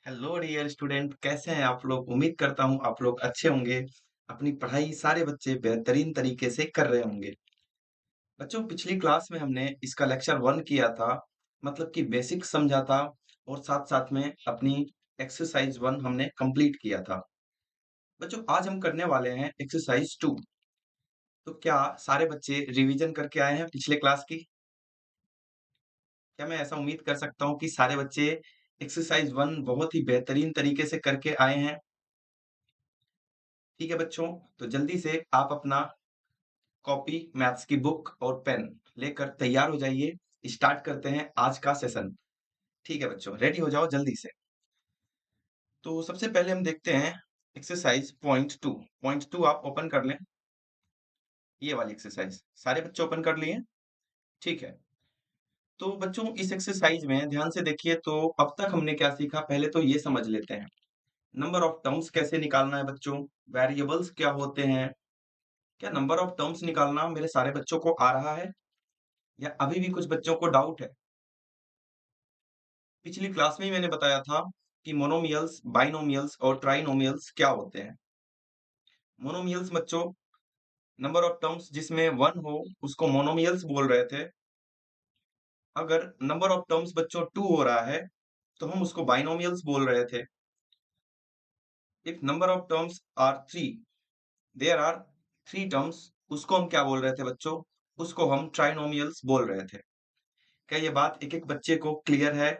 Hello dear student, कैसे हैं आप लोग। उम्मीद करता हूँ आप लोग अच्छे होंगे। अपनी पढ़ाई सारे बच्चे बेहतरीन तरीके से कर रहे होंगे। बच्चों, पिछली क्लास में हमने इसका लेक्चर 1 किया था, मतलब कि बेसिक समझा था, और साथ साथ में अपनी एक्सरसाइज 1 हमने कंप्लीट किया था। बच्चों, आज हम करने वाले हैं एक्सरसाइज 2। तो क्या सारे बच्चे रिवीजन करके आए हैं पिछले क्लास की? क्या मैं ऐसा उम्मीद कर सकता हूँ कि सारे बच्चे एक्सरसाइज 1 बहुत ही बेहतरीन तरीके से करके आए हैं? ठीक है बच्चों, तो जल्दी से आप अपना कॉपी, मैथ्स की बुक और पेन लेकर तैयार हो जाइए। स्टार्ट करते हैं आज का सेशन। ठीक है बच्चों, रेडी हो जाओ जल्दी से। तो सबसे पहले हम देखते हैं एक्सरसाइज पॉइंट 2। पॉइंट 2 आप ओपन कर लें। ये वाली एक्सरसाइज सारे बच्चे ओपन कर लिए? ठीक है। तो बच्चों, इस एक्सरसाइज में ध्यान से देखिए। तो अब तक हमने क्या सीखा, पहले तो ये समझ लेते हैं। नंबर ऑफ टर्म्स कैसे निकालना है बच्चों, वेरिएबल्स क्या होते हैं। क्या नंबर ऑफ टर्म्स निकालना मेरे सारे बच्चों को आ रहा है, या अभी भी कुछ बच्चों को डाउट है? पिछली क्लास में ही मैंने बताया था कि मोनोमियल्स, बाइनोमियल्स और ट्राइनोमियल्स क्या होते हैं। मोनोमियल्स बच्चों, नंबर ऑफ टर्म्स जिसमें 1 हो उसको मोनोमियल्स बोल रहे थे। अगर नंबर ऑफ टर्म्स बच्चों 2 हो रहा है तो हम उसको बाइनोमियल्स बोल रहे थे। If number of terms are 3, there are 3 terms, उसको हम क्या बोल रहे थे बच्चों? उसको हम ट्राइनोमियल्स बोल रहे थे। क्या ये बात एक एक बच्चे को क्लियर है?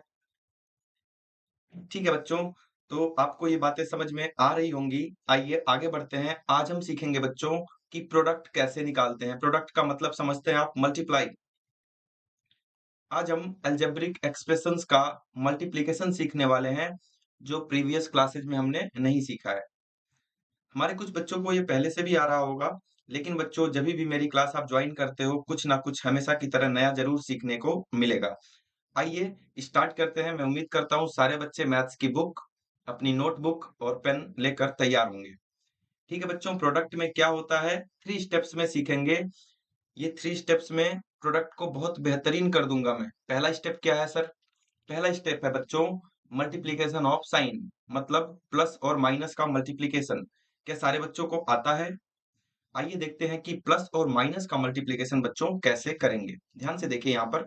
ठीक है बच्चों, तो आपको ये बातें समझ में आ रही होंगी। आइए आगे बढ़ते हैं। आज हम सीखेंगे बच्चों कि प्रोडक्ट कैसे निकालते हैं। प्रोडक्ट का मतलब समझते हैं आप, मल्टीप्लाई। आज हम अलजेब्रिक एक्सप्रेशंस का मल्टीप्लिकेशन सीखने वाले हैं, जो प्रीवियस क्लासेज में हमने नहीं सीखा है। हमारे कुछ बच्चों को ये पहले से भी आ रहा होगा, लेकिन बच्चों जब भी मेरी क्लास आप ज्वाइन करते हो, कुछ ना कुछ हमेशा की तरह नया जरूर सीखने को मिलेगा। आइए स्टार्ट करते हैं। मैं उम्मीद करता हूँ सारे बच्चे मैथ्स की बुक, अपनी नोटबुक और पेन लेकर तैयार होंगे। ठीक है बच्चों, प्रोडक्ट में क्या होता है 3 स्टेप्स में सीखेंगे। ये 3 स्टेप्स में प्रोडक्ट को बहुत बेहतरीन कर दूंगा मैं। पहला स्टेप क्या है सर? पहला स्टेप है बच्चों मल्टीप्लीकेशन ऑफ साइन, मतलब प्लस और माइनस का मल्टीप्लीकेशन। क्या सारे बच्चों को आता है? आइए देखते हैं कि प्लस और माइनस का मल्टीप्लीकेशन बच्चों कैसे करेंगे। ध्यान से देखिए यहाँ पर,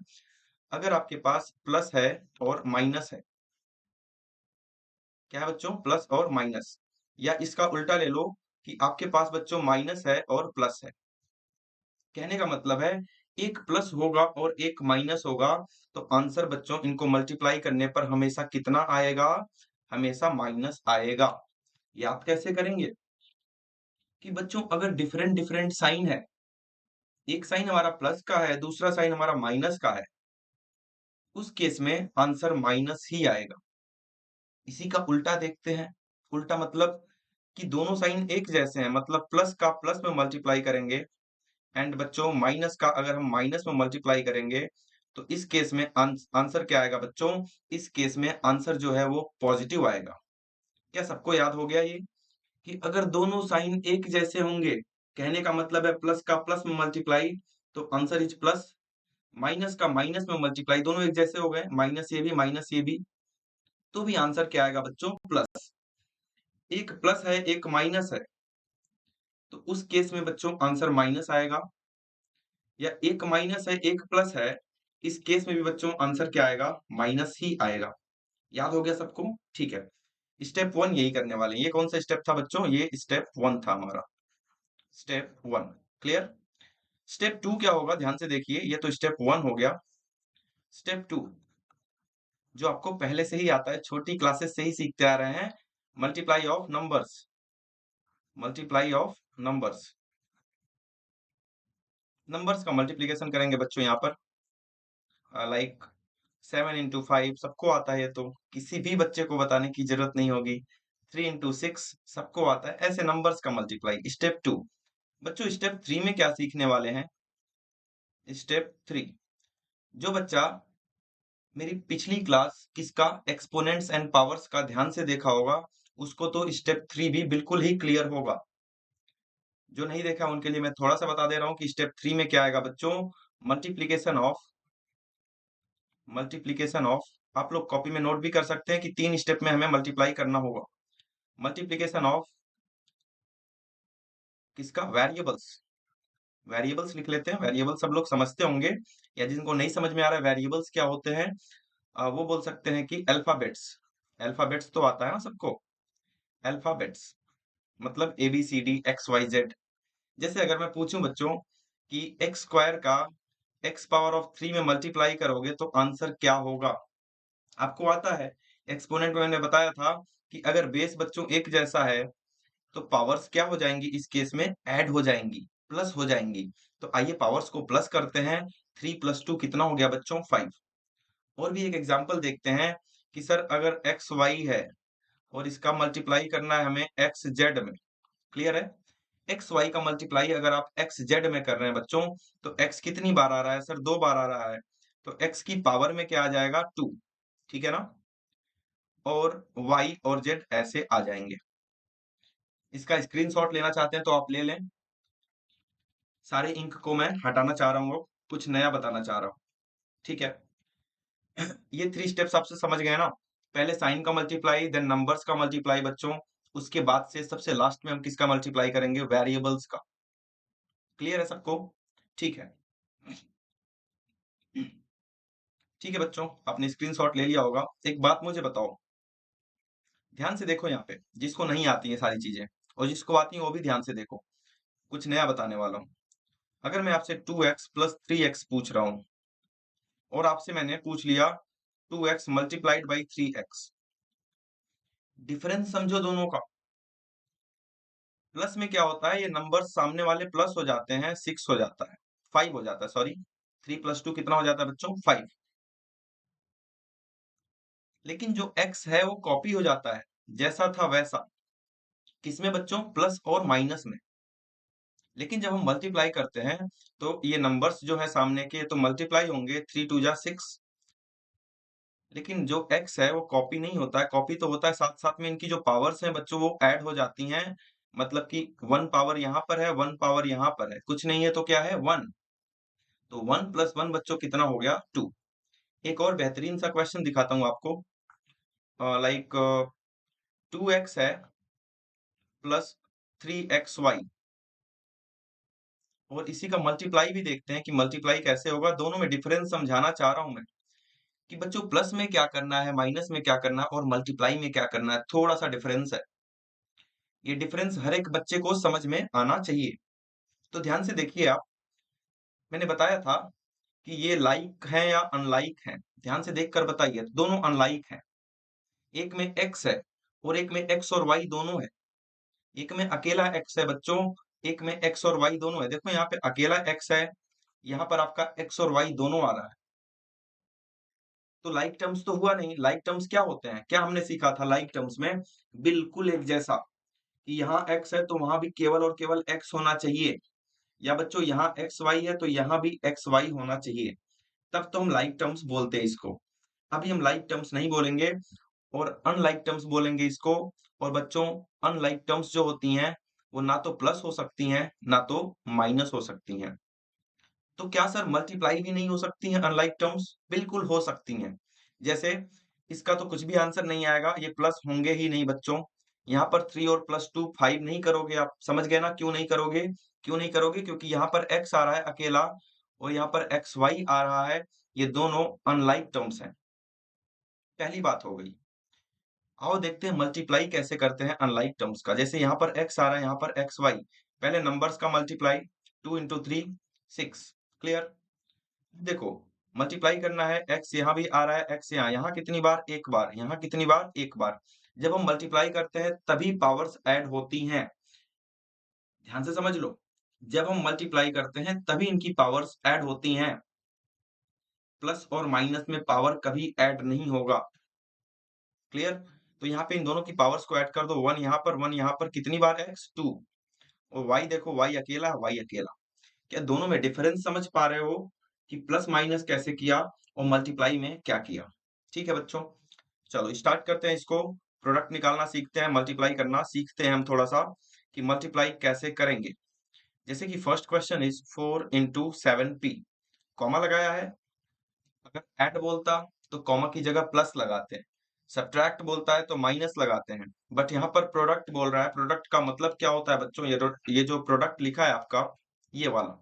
अगर आपके पास प्लस है और माइनस है, क्या है बच्चों? प्लस और माइनस, या इसका उल्टा ले लो कि आपके पास बच्चों माइनस है और प्लस है। कहने का मतलब है एक प्लस होगा और एक माइनस होगा, तो आंसर बच्चों इनको मल्टीप्लाई करने पर हमेशा कितना आएगा? हमेशा माइनस आएगा। याद कैसे करेंगे कि बच्चों अगर डिफरेंट डिफरेंट साइन है, एक साइन हमारा प्लस का है, दूसरा साइन हमारा माइनस का है, उस केस में आंसर माइनस ही आएगा। इसी का उल्टा देखते हैं। उल्टा मतलब कि दोनों साइन एक जैसे हैं, मतलब प्लस का प्लस में मल्टीप्लाई करेंगे, एंड बच्चों माइनस का अगर हम माइनस में मल्टीप्लाई करेंगे, तो इस केस में आंसर क्या आएगा बच्चों? इस केस में आंसर जो है वो पॉजिटिव आएगा। क्या सबको याद हो गया ये कि अगर दोनों साइन एक जैसे होंगे, कहने का मतलब है प्लस का प्लस में मल्टीप्लाई, तो आंसर इज प्लस। माइनस का माइनस में मल्टीप्लाई, दोनों एक जैसे हो गए, माइनस ये भी, तो भी आंसर क्या आएगा बच्चों? प्लस। एक प्लस है एक माइनस है, तो उस केस में बच्चों आंसर माइनस आएगा। या एक माइनस है एक प्लस है, इस केस में भी बच्चों आंसर क्या आएगा? माइनस ही आएगा। याद हो गया सबको? ठीक है। स्टेप 1 यही करने वाले हैं। ये कौन सा स्टेप था बच्चों? ये स्टेप 1 था हमारा। Step 1 clear. स्टेप 2 क्या होगा? ध्यान से देखिए, ये तो स्टेप 1 हो गया। स्टेप 2 जो आपको पहले से ही आता है, छोटी क्लासेस से ही सीखते आ रहे हैं, multiply of numbers. Multiply of numbers, numbers का मल्टीप्लिकेशन करेंगे बच्चों यहाँ पर। लाइक 7 into 5 सबको आता है, ये तो किसी भी बच्चे को बताने की जरूरत नहीं होगी। 3 into 6 सबको आता है। ऐसे नंबर्स का मल्टीप्लाई। स्टेप 2 बच्चों, स्टेप 3 में क्या सीखने वाले हैं? स्टेप 3 जो बच्चा मेरी पिछली क्लास किसका एक्सपोनेंट्स एंड पावर्स का ध्यान से देखा होगा, उसको तो स्टेप 3 भी बिल्कुल ही क्लियर होगा। जो नहीं देखा उनके लिए मैं थोड़ा सा बता दे रहा हूँ कि स्टेप 3 में क्या आएगा बच्चों? मल्टीप्लिकेशन ऑफ आप लोग कॉपी में नोट भी कर सकते हैं कि 3 स्टेप में हमें मल्टीप्लाई करना होगा। मल्टीप्लीकेशन ऑफ किसका? वेरिएबल्स। वेरिएबल्स लिख लेते हैं। वेरिएबल सब लोग समझते होंगे, या जिनको नहीं समझ में आ रहा है वेरिएबल्स क्या होते हैं, वो बोल सकते हैं कि अल्फाबेट्स। अल्फाबेट्स तो आता है ना सबको। अल्फाबेट्स मतलब A B C D X Y Z. जैसे अगर मैं पूछूं बच्चों कि एक्स स्क्वायर का एक्स पावर ऑफ 3 में मल्टीप्लाई करोगे तो आंसर क्या होगा? आपको आता है, एक्सपोनेंट में मैंने बताया था कि अगर बेस बच्चों एक जैसा है तो पावर्स क्या हो जाएंगी? इस केस में ऐड हो जाएंगी, प्लस हो जाएंगी। तो आइए पावर्स को प्लस करते हैं। 3 + 2 कितना हो गया बच्चों? 5। और भी एक एग्जांपल देखते हैं कि सर अगर एक्स वाई है और इसका मल्टीप्लाई करना है हमें एक्स जेड में। क्लियर है? एक्स वाई का मल्टीप्लाई अगर आप एक्स जेड में कर रहे हैं बच्चों, तो एक्स कितनी बार आ रहा है सर? 2 बार आ रहा है। तो एक्स की पावर में क्या आ जाएगा? 2। ठीक है ना? और वाई और जेड ऐसे आ जाएंगे। इसका स्क्रीनशॉट लेना चाहते हैं तो आप ले लें। सारे इंक को मैं हटाना चाह रहा हूँ, कुछ नया बताना चाह रहा हूँ। ठीक है? ये 3 स्टेप्स आपसे समझ गए ना? पहले साइन का मल्टीप्लाई, देन नंबर्स का मल्टीप्लाई बच्चों, उसके बाद से सबसे लास्ट में हम किसका मल्टीप्लाई करेंगे? वेरिएबल्स का। क्लियर है सबको? ठीक है। ठीक है बच्चों, आपने स्क्रीनशॉट ले लिया होगा। एक बात मुझे बताओ, ध्यान से देखो यहाँ पे, जिसको नहीं आती है सारी चीजें और जिसको आती है वो भी ध्यान से देखो। कुछ नया बताने वाला हूँ। अगर मैं आपसे 2x + 3x पूछ रहा हूँ और आपसे मैंने पूछ लिया 2x multiplied by 3x, difference समझो दोनों का। प्लस में क्या होता है, ये नंबर सामने वाले प्लस हो जाते हैं, 6 हो जाता है, 5 हो जाता है, सॉरी। 3 + 2 कितना हो जाता है बच्चों? 5। लेकिन जो x है वो कॉपी हो जाता है, जैसा था वैसा। किसमें बच्चों? प्लस और माइनस में। लेकिन जब हम मल्टीप्लाई करते हैं तो ये नंबर्स जो है सामने के तो मल्टीप्लाई होंगे, 3 × 2 = 6। लेकिन जो x है वो कॉपी नहीं होता है, कॉपी तो होता है साथ साथ में इनकी जो पावर्स हैं बच्चों वो ऐड हो जाती हैं। मतलब कि 1 पावर यहाँ पर है, 1 पावर यहाँ पर है, कुछ नहीं है तो क्या है? 1। तो 1 + 1 बच्चों कितना हो गया? 2। एक और बेहतरीन सा क्वेश्चन दिखाता हूँ आपको। लाइक 2x है प्लस 3xy, और इसी का मल्टीप्लाई भी देखते हैं कि मल्टीप्लाई कैसे होगा। दोनों में डिफरेंस समझाना चाह रहा हूं मैं कि बच्चों प्लस में क्या करना है, माइनस में क्या करना है और मल्टीप्लाई में क्या करना है, थोड़ा सा डिफरेंस है। ये डिफरेंस हर एक बच्चे को समझ में आना चाहिए। तो ध्यान से देखिए आप, मैंने बताया था कि ये लाइक है या अनलाइक है। ध्यान से देखकर बताइए, दोनों अनलाइक हैं। एक में एक्स है और एक में एक्स और वाई दोनों है। एक में अकेला एक्स है बच्चों, एक में एक्स और वाई दोनों है। देखो यहाँ पे अकेला एक्स है, यहाँ पर आपका एक्स और वाई दोनों आ रहा है। तो लाइक टर्म्स तो हुआ नहीं। लाइक टर्म्स क्या होते हैं? क्या हमने सीखा था लाइक टर्म्स में? बिल्कुल एक जैसा, कि यहाँ एक्स है तो वहां भी केवल और केवल एक्स होना चाहिए, या बच्चों यहाँ एक्स वाई है तो यहाँ भी एक्स वाई होना चाहिए, तब तो हम लाइक टर्म्स बोलते हैं इसको। अभी हम लाइक टर्म्स नहीं बोलेंगे और अनलाइक टर्म्स बोलेंगे इसको। और बच्चों अनलाइक टर्म्स जो होती हैं वो ना तो प्लस हो सकती हैं ना तो माइनस हो सकती हैं। तो क्या सर मल्टीप्लाई भी नहीं हो सकती हैं अनलाइक टर्म्स? बिल्कुल हो सकती हैं। जैसे इसका तो कुछ भी आंसर नहीं आएगा, ये प्लस होंगे ही नहीं बच्चों। यहाँ पर 3 और +2 5 नहीं करोगे आप, समझ गए ना क्यों नहीं करोगे? क्यों नहीं करोगे? क्योंकि यहाँ पर x आ रहा है अकेला और यहाँ पर xy आ रहा है, ये दोनों अनलाइक टर्म्स हैं। पहली बात हो गई। आओ देखते हैं मल्टीप्लाई कैसे करते हैं अनलाइक टर्म्स का। जैसे यहाँ पर x आ रहा है, यहाँ पर xy, पहले नंबर्स का मल्टीप्लाई, 2 × 3 6। क्लियर? देखो मल्टीप्लाई करना है, x यहाँ भी आ रहा है, x यहाँ, यहाँ कितनी बार? एक बार, यहाँ कितनी बार? एक बार। जब हम मल्टीप्लाई करते हैं तभी पावर्स ऐड होती हैं। ध्यान से समझ लो, जब हम मल्टीप्लाई करते हैं तभी इनकी पावर्स ऐड होती हैं। प्लस और माइनस में पावर कभी ऐड नहीं होगा। क्लियर? तो यहाँ पे इन दोनों की पावर्स को ऐड कर दो, 1 यहाँ पर, 1 यहाँ पर, कितनी बार x? 2। और y देखो, y अकेला, y अकेला। क्या दोनों में डिफरेंस समझ पा रहे हो कि प्लस माइनस कैसे किया और मल्टीप्लाई में क्या किया? ठीक है बच्चों, चलो स्टार्ट करते हैं इसको। प्रोडक्ट निकालना सीखते हैं, मल्टीप्लाई करना सीखते हैं हम थोड़ा सा कि मल्टीप्लाई कैसे करेंगे। जैसे कि first question is 4 × 7p, comma लगाया है। अगर ऐड बोलता तो कॉमा की जगह प्लस लगाते हैं। सब्ट्रैक्ट बोलता है तो माइनस लगाते हैं। बट यहाँ पर प्रोडक्ट बोल रहा है, प्रोडक्ट का मतलब क्या होता है बच्चों? ये जो प्रोडक्ट लिखा है आपका, ये वाला,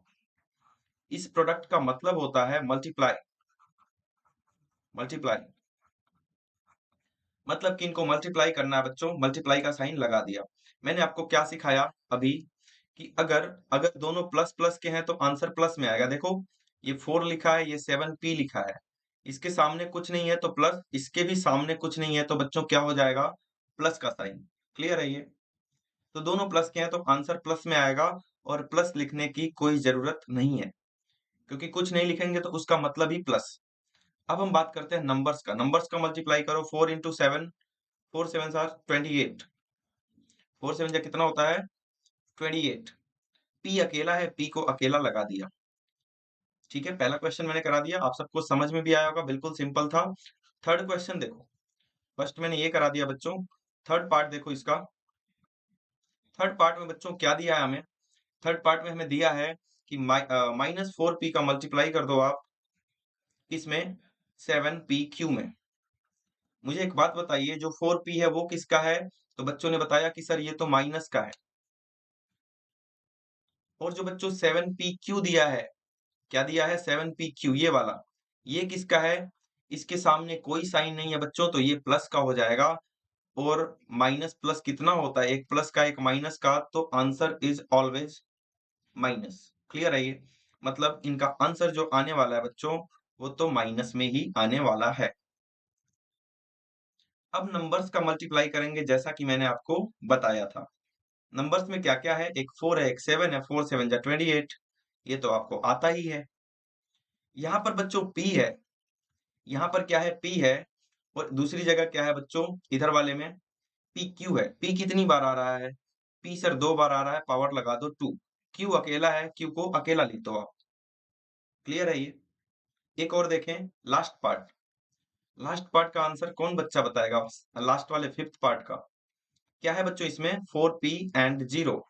इस प्रोडक्ट का मतलब होता है मल्टीप्लाई। मल्टीप्लाई मतलब कि इनको मल्टीप्लाई करना है बच्चों, मल्टीप्लाई का साइन लगा दिया। मैंने आपको क्या सिखाया अभी, कि अगर अगर दोनों प्लस प्लस के हैं तो आंसर प्लस में आएगा। देखो, ये 4 लिखा है, ये 7p लिखा है, इसके सामने कुछ नहीं है तो प्लस, इसके भी सामने कुछ नहीं है तो बच्चों क्या हो जाएगा? प्लस का साइन। क्लियर है ये? तो दोनों प्लस के हैं तो आंसर प्लस में आएगा, और प्लस लिखने की कोई जरूरत नहीं है, क्योंकि कुछ नहीं लिखेंगे तो उसका मतलब ही प्लस। अब हम बात करते हैं नंबर्स का। नंबर्स का मल्टीप्लाई करो, 4 into 7, 4 7 आर 28। 4 7 जा कितना होता है? 28। पी अकेला है, पी को अकेला लगा दिया। ठीक है, पहला क्वेश्चन मैंने करा दिया, आप सबको समझ में भी आया होगा, बिल्कुल सिंपल था। थर्ड क्वेश्चन देखो, फर्स्ट मैंने ये करा दिया बच्चों, थर्ड पार्ट देखो इसका। थर्ड पार्ट में बच्चों क्या दिया है हमें? थर्ड पार्ट में हमें दिया है कि -4p का मल्टीप्लाई कर दो आप इसमें 7pq में। मुझे एक बात बताइए, जो 4p है वो किसका है? तो बच्चों ने बताया कि सर ये तो माइनस का है। और जो बच्चों 7pq दिया है, क्या दिया है? 7pq, ये वाला, ये किसका है? इसके सामने कोई साइन नहीं है बच्चों, तो ये प्लस का हो जाएगा। और माइनस प्लस कितना होता है? एक प्लस का एक माइनस का, तो answer is always minus. Clear है ये? मतलब इनका आंसर जो आने वाला है बच्चों, वो तो माइनस में ही आने वाला है। अब नंबर्स का मल्टीप्लाई करेंगे, जैसा कि मैंने आपको बताया था। नंबर्स में क्या क्या है? एक 4 है, एक 7 है, 4 7 जा 28। ये तो आपको आता ही है। यहाँ पर बच्चों p है, यहाँ पर क्या है? p है, और दूसरी जगह क्या है बच्चों? इधर वाले में पी क्यू है। p कितनी बार आ रहा है? p सर 2 बार आ रहा है, पावर लगा दो 2। q अकेला है, q को अकेला लिख दो आप। क्लियर है ये? एक और देखें, लास्ट पार्ट। लास्ट पार्ट का आंसर कौन बच्चा बताएगा? लास्ट वाले फिफ्थ पार्ट का क्या है बच्चों? इसमें 4p एंड 0।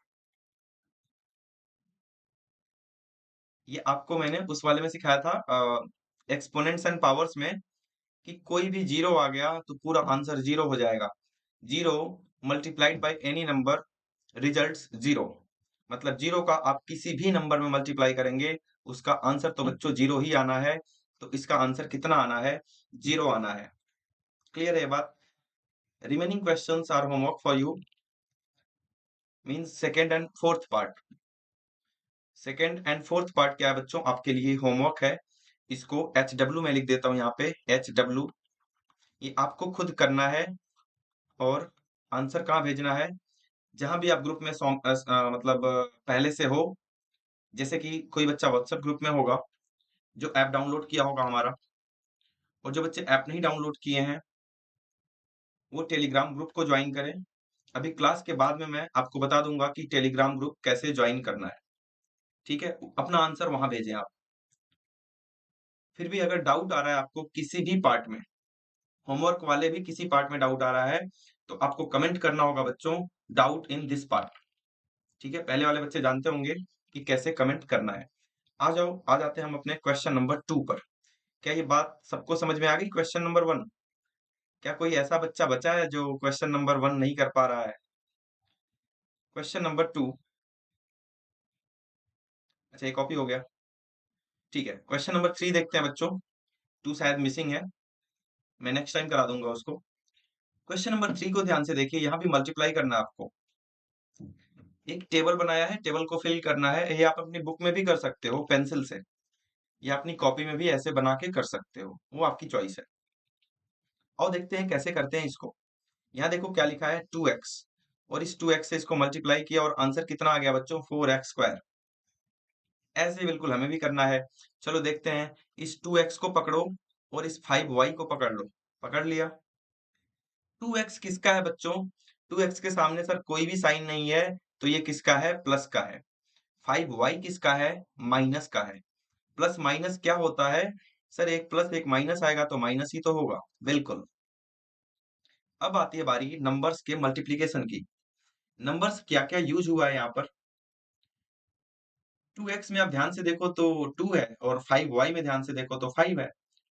ये आपको मैंने उस वाले में सिखाया था, एक्सपोनेंट्स एंड पावर्स में, कि कोई भी जीरो आ गया तो पूरा आंसर जीरो हो जाएगा। Zero multiplied by any number results zero. मतलब जीरो का आप किसी भी नंबर में मल्टीप्लाई करेंगे, उसका आंसर तो बच्चों जीरो ही आना है। तो इसका आंसर कितना आना है? जीरो आना है। क्लियर है ये बात? Remaining questions are homework for you, means second and fourth part. Second and fourth part क्या है बच्चों? आपके लिए होमवर्क है। इसको HW में लिख देता हूं, यहाँ पे HW। ये आपको खुद करना है, और आंसर कहाँ भेजना है? जहां भी आप ग्रुप में मतलब पहले से हो, जैसे कि कोई बच्चा व्हाट्सएप ग्रुप में होगा, जो ऐप डाउनलोड किया होगा हमारा, और जो बच्चे ऐप नहीं डाउनलोड किए हैं, वो टेलीग्राम ग्रुप को ज्वाइन करें। अभी क्लास के बाद में मैं आपको बता दूंगा कि टेलीग्राम ग्रुप कैसे ज्वाइन करना है। ठीक है, अपना आंसर वहां भेजें आप। फिर भी अगर डाउट आ रहा है आपको किसी भी पार्ट में, होमवर्क वाले भी किसी पार्ट में डाउट आ रहा है, तो आपको कमेंट करना होगा बच्चों, डाउट इन दिस पार्ट। ठीक है, पहले वाले बच्चे जानते होंगे कि कैसे कमेंट करना है। आ जाओ, आ जाते हैं हम अपने क्वेश्चन नंबर 2 पर। क्या ये बात सबको समझ में आ गई? Question number 1। क्या कोई ऐसा बच्चा बचा है जो क्वेश्चन नंबर 1 नहीं कर पा रहा है? Question number 2। अच्छा, ये कॉपी हो गया। ठीक है, क्वेश्चन नंबर 3 देखते हैं बच्चों। 2 शायद मिसिंग है, मैं नेक्स्ट टाइम करा दूंगा उसको। क्वेश्चन नंबर 3 को ध्यान से देखिए, यहाँ भी मल्टीप्लाई करना है आपको। एक टेबल बनाया है, टेबल को फिल करना है। ये आप अपनी बुक में भी कर सकते हो पेंसिल से, या अपनी कॉपी में भी ऐसे बना के कर सकते हो, वो आपकी चॉइस है। और देखते हैं कैसे करते हैं इसको। यहाँ देखो क्या लिखा है, 2x, और इस 2x से इसको मल्टीप्लाई किया, और आंसर कितना आ गया बच्चों? 4x²। ऐसे ही बिल्कुल हमें भी करना है। चलो देखते हैं, इस 2x को पकड़ो और इस 5y को पकड़ लो। पकड़ लिया। 2x किसका है बच्चों? 2x के सामने सर कोई भी साइन नहीं है, तो ये किसका है? प्लस का है। 5y किसका है? माइनस का है। प्लस माइनस क्या होता है? सर एक प्लस एक माइनस आएगा तो माइनस ही तो होगा। बिल्कुल। अब आती है बारी नंबर्स के मल्टीप्लीकेशन की। नंबर्स क्या क्या यूज हुआ है यहाँ पर? 2x में आप ध्यान से देखो तो 2 है, और 5y में ध्यान से देखो तो 5 है।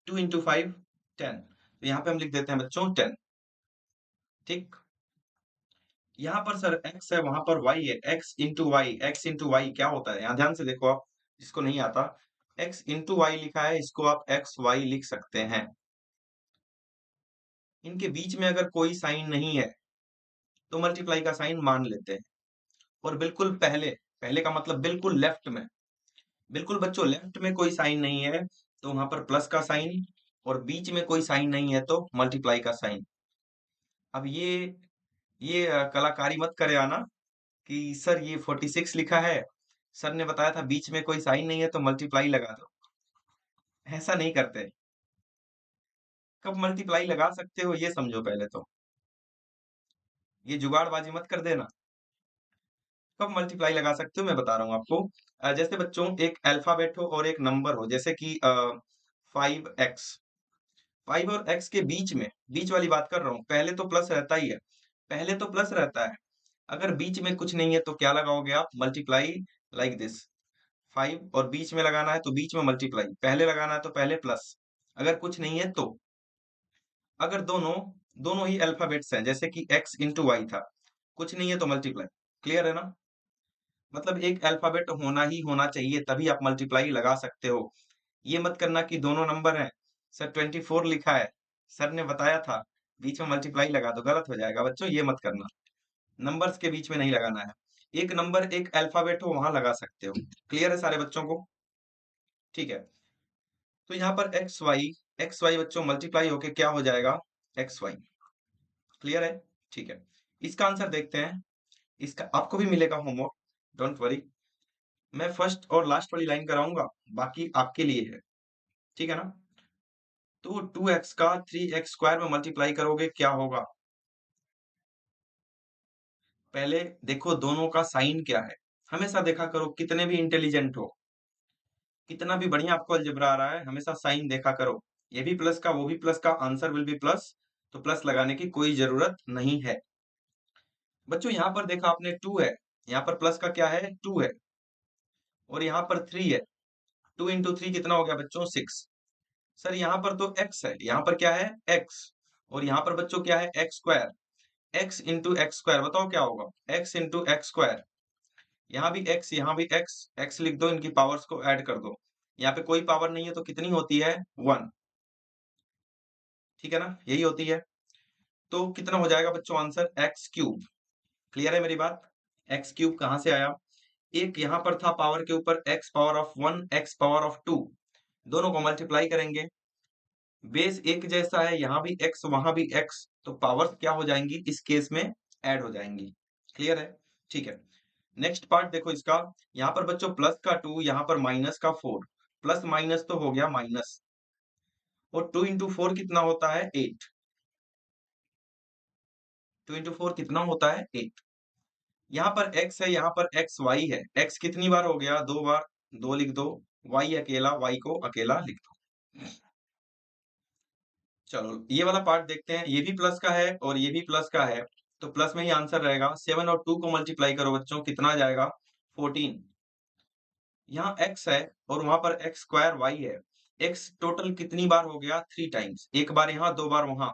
2 into 5 10। तो यहाँ पे हम लिख देते हैं बच्चों 10। ठीक, यहाँ पर सर x है, वहां पर y है। x इंटू वाई क्या होता है, यहाँ ध्यान से देखो आप, जिसको नहीं आता, x इंटू वाई लिखा है, इसको आप एक्स वाई लिख सकते हैं। इनके बीच में अगर कोई साइन नहीं है तो मल्टीप्लाई का साइन मान लेते हैं। और बिल्कुल पहले, पहले का मतलब बिल्कुल लेफ्ट में, बिल्कुल बच्चों लेफ्ट में कोई साइन नहीं है तो वहां पर प्लस का साइन, और बीच में कोई साइन नहीं है तो मल्टीप्लाई का साइन। अब ये कलाकारी मत करे आना कि सर ये 46 लिखा है, सर ने बताया था बीच में कोई साइन नहीं है तो मल्टीप्लाई लगा दो। ऐसा नहीं करते। कब मल्टीप्लाई लगा सकते हो ये समझो पहले तो, ये जुगाड़बाजी मत कर देना। कब मल्टीप्लाई लगा सकते हो मैं बता रहा हूँ आपको। जैसे बच्चों एक अल्फाबेट हो और एक नंबर हो, जैसे कि 5x, 5 और x के बीच में, बीच वाली बात कर रहा हूँ, पहले तो प्लस रहता ही है, पहले तो प्लस रहता है। अगर बीच में कुछ नहीं है तो क्या लगाओगे आप, मल्टीप्लाई, लाइक दिस। 5 और बीच में लगाना है तो बीच में मल्टीप्लाई, पहले लगाना है तो पहले प्लस, अगर कुछ नहीं है तो। अगर दोनों दोनों ही अल्फाबेट्स हैं, जैसे कि x इंटू वाई था, कुछ नहीं है तो मल्टीप्लाई। क्लियर है ना, मतलब एक अल्फाबेट होना ही होना चाहिए तभी आप मल्टीप्लाई लगा सकते हो। ये मत करना कि दोनों नंबर हैं, सर 24 लिखा है, सर ने बताया था, बीच में मल्टीप्लाई लगा दो, गलत हो जाएगा बच्चों, ये मत करना। नंबर्स के बीच में नहीं लगाना है। एक नंबर एक अल्फाबेट हो वहां लगा सकते हो। क्लियर है सारे बच्चों को, ठीक है। तो यहाँ पर एक्स वाई बच्चों मल्टीप्लाई होके क्या हो जाएगा, एक्स वाई। क्लियर है, ठीक है। इसका आंसर देखते हैं, इसका आपको भी मिलेगा होमवर्क, डोंट वरी। मैं फर्स्ट और लास्ट वाली लाइन कराऊंगा, बाकी आपके लिए है, ठीक है ना। तो 2x का 3x स्क्वायर में मल्टीप्लाई करोगे क्या होगा, पहले देखो दोनों का साइन क्या है। हमेशा देखा करो, कितने भी इंटेलिजेंट हो, कितना भी बढ़िया आपको अलजेब्रा आ रहा है, हमेशा साइन देखा करो। ये भी प्लस का वो भी प्लस का, आंसर विल बी प्लस, तो प्लस लगाने की कोई जरूरत नहीं है। बच्चों यहाँ पर देखा आपने 2 है, यहाँ पर प्लस का क्या है 2 है, और यहाँ पर 3 है। 2 इंटू 3 कितना हो गया बच्चों 6। सर यहाँ पर तो x है, यहाँ पर क्या है x, और यहाँ पर बच्चों क्या है x square. x into x square बताओ क्या होगा, x इंटू एक्स स्क्वायर। यहाँ भी x, यहाँ भी x, x लिख दो, इनकी पावर्स को ऐड कर दो। यहाँ पे कोई पावर नहीं है तो कितनी होती है 1, ठीक है ना, यही होती है। तो कितना हो जाएगा बच्चों आंसर, एक्स क्यूब। क्लियर है मेरी बात, एक्स क्यूब कहाँ से आया, एक यहाँ पर था पावर के ऊपर x power of 1, x power of 2, दोनों को मल्टीप्लाई करेंगे, बेस एक जैसा है, यहाँ भी x वहां भी x, तो पावर्स क्या हो जाएंगी इस केस में, ऐड हो जाएंगी। क्लियर है, ठीक है। नेक्स्ट पार्ट देखो इसका, यहाँ पर बच्चों प्लस का 2, यहाँ पर माइनस का 4, प्लस माइनस तो हो गया माइनस, और 2 इंटू 4 कितना होता है 8, 2 इंटू 4 कितना होता है 8। यहाँ पर x है, यहाँ पर एक्स वाई है, x कितनी बार हो गया 2 बार, 2 लिख दो, y अकेला, y को अकेला लिख दो। चलो ये वाला पार्ट देखते हैं, ये भी प्लस का है और ये भी प्लस का है, तो प्लस में ही आंसर रहेगा। 7 और 2 को मल्टीप्लाई करो बच्चों, कितना आ जाएगा 14। यहाँ x है और वहां पर एक्स स्क्वायर y है, x टोटल कितनी बार हो गया 3 टाइम्स, एक बार यहाँ 2 बार वहां,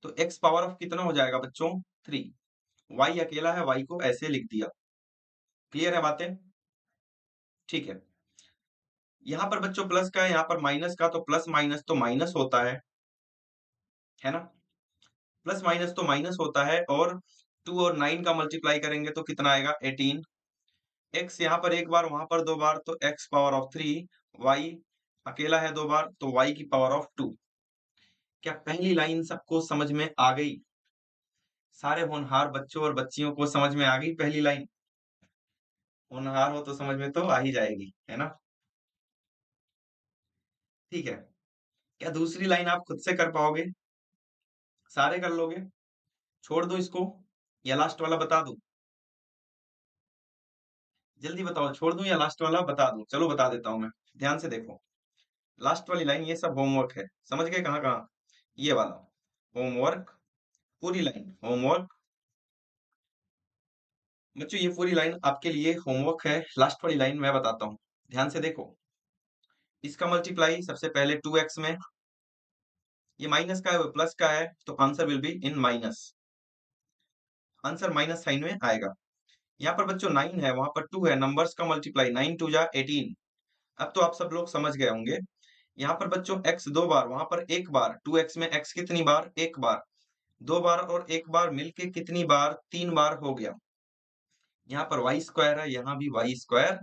तो x पावर ऑफ कितना हो जाएगा बच्चों 3, y अकेला है, y को ऐसे लिख दिया। क्लियर है बातें, ठीक है। यहाँ पर बच्चों प्लस का है, यहाँ पर माइनस का, तो प्लस माइनस तो माइनस होता है ना, प्लस माइनस तो माइनस होता है। और 2 और 9 का मल्टीप्लाई करेंगे तो कितना आएगा 18। x यहाँ पर एक बार वहां पर 2 बार, तो x पावर ऑफ 3, y अकेला है 2 बार, तो y की पावर ऑफ 2। क्या पहली लाइन सबको समझ में आ गई, सारे होनहार बच्चों और बच्चियों को समझ में आ गई पहली लाइन, होनहार हो तो समझ में तो आ ही जाएगी, है ना, ठीक है। क्या दूसरी लाइन आप खुद से कर पाओगे, सारे कर लोगे, छोड़ दो इसको, या लास्ट वाला बता दूं, जल्दी बताओ, छोड़ दूं या लास्ट वाला बता दूं, चलो बता देता हूं मैं, ध्यान से देखो। लास्ट वाली लाइन ये सब होमवर्क है, समझ गए कहाँ कहाँ, ये वाला होमवर्क, पूरी लाइन होमवर्क। बच्चों ये पूरी लाइन आपके लिए होमवर्क है, लास्ट वाली लाइन मैं बताता हूँ, ध्यान से देखो। इसका मल्टीप्लाई सबसे पहले 2x में, ये माइनस का है, वो प्लस का है, तो answer will be in minus. Answer minus sign में आएगा। यहाँ पर बच्चों 9 है, वहां पर 2 है, नंबर्स का मल्टीप्लाई, 9 2 जा 18। अब तो आप सब लोग समझ गए होंगे। यहाँ पर बच्चों x 2 बार, वहां पर एक बार, 2x में x कितनी बार, एक बार, 2 बार और एक बार मिलके कितनी बार, 3 बार हो गया। यहाँ पर वाई स्क्वायर है, यहाँ भी वाई स्क्वायर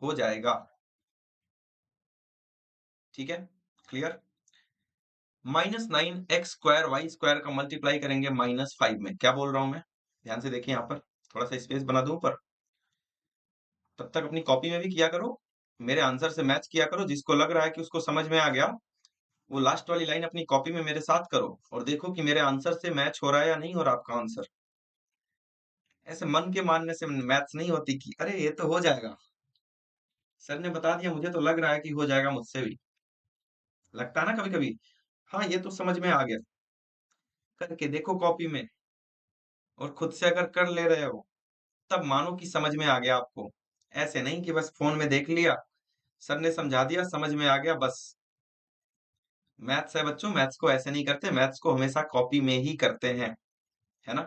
हो जाएगा। ठीक है, क्लियर। -9 x² वाई स्क्वायर का मल्टीप्लाई करेंगे -5 में। क्या बोल रहा हूं मैं, ध्यान से देखिए। यहाँ पर थोड़ा सा स्पेस बना दूं ऊपर, तब तक अपनी कॉपी में भी किया करो, मेरे आंसर से मैच किया करो। जिसको लग रहा है कि उसको समझ में आ गया, वो लास्ट वाली लाइन अपनी कॉपी में मेरे साथ करो और देखो कि मेरे आंसर से मैच हो रहा है या नहीं हो रहा आपका आंसर। ऐसे मन के मानने से मैथ्स नहीं होती कि अरे ये तो हो जाएगा, सर ने बता दिया, मुझे तो लग रहा है कि हो जाएगा मुझसे भी। लगता है ना कभी कभी, हाँ ये तो समझ में आ गया। करके देखो कॉपी में, और खुद से अगर कर ले रहे हो तब मानो कि समझ में आ गया आपको। ऐसे नहीं कि बस फोन में देख लिया, सर ने समझा दिया, समझ में आ गया बस। मैथ्स है बच्चों, मैथ्स को ऐसे नहीं करते, मैथ्स को हमेशा कॉपी में ही करते हैं, है ना।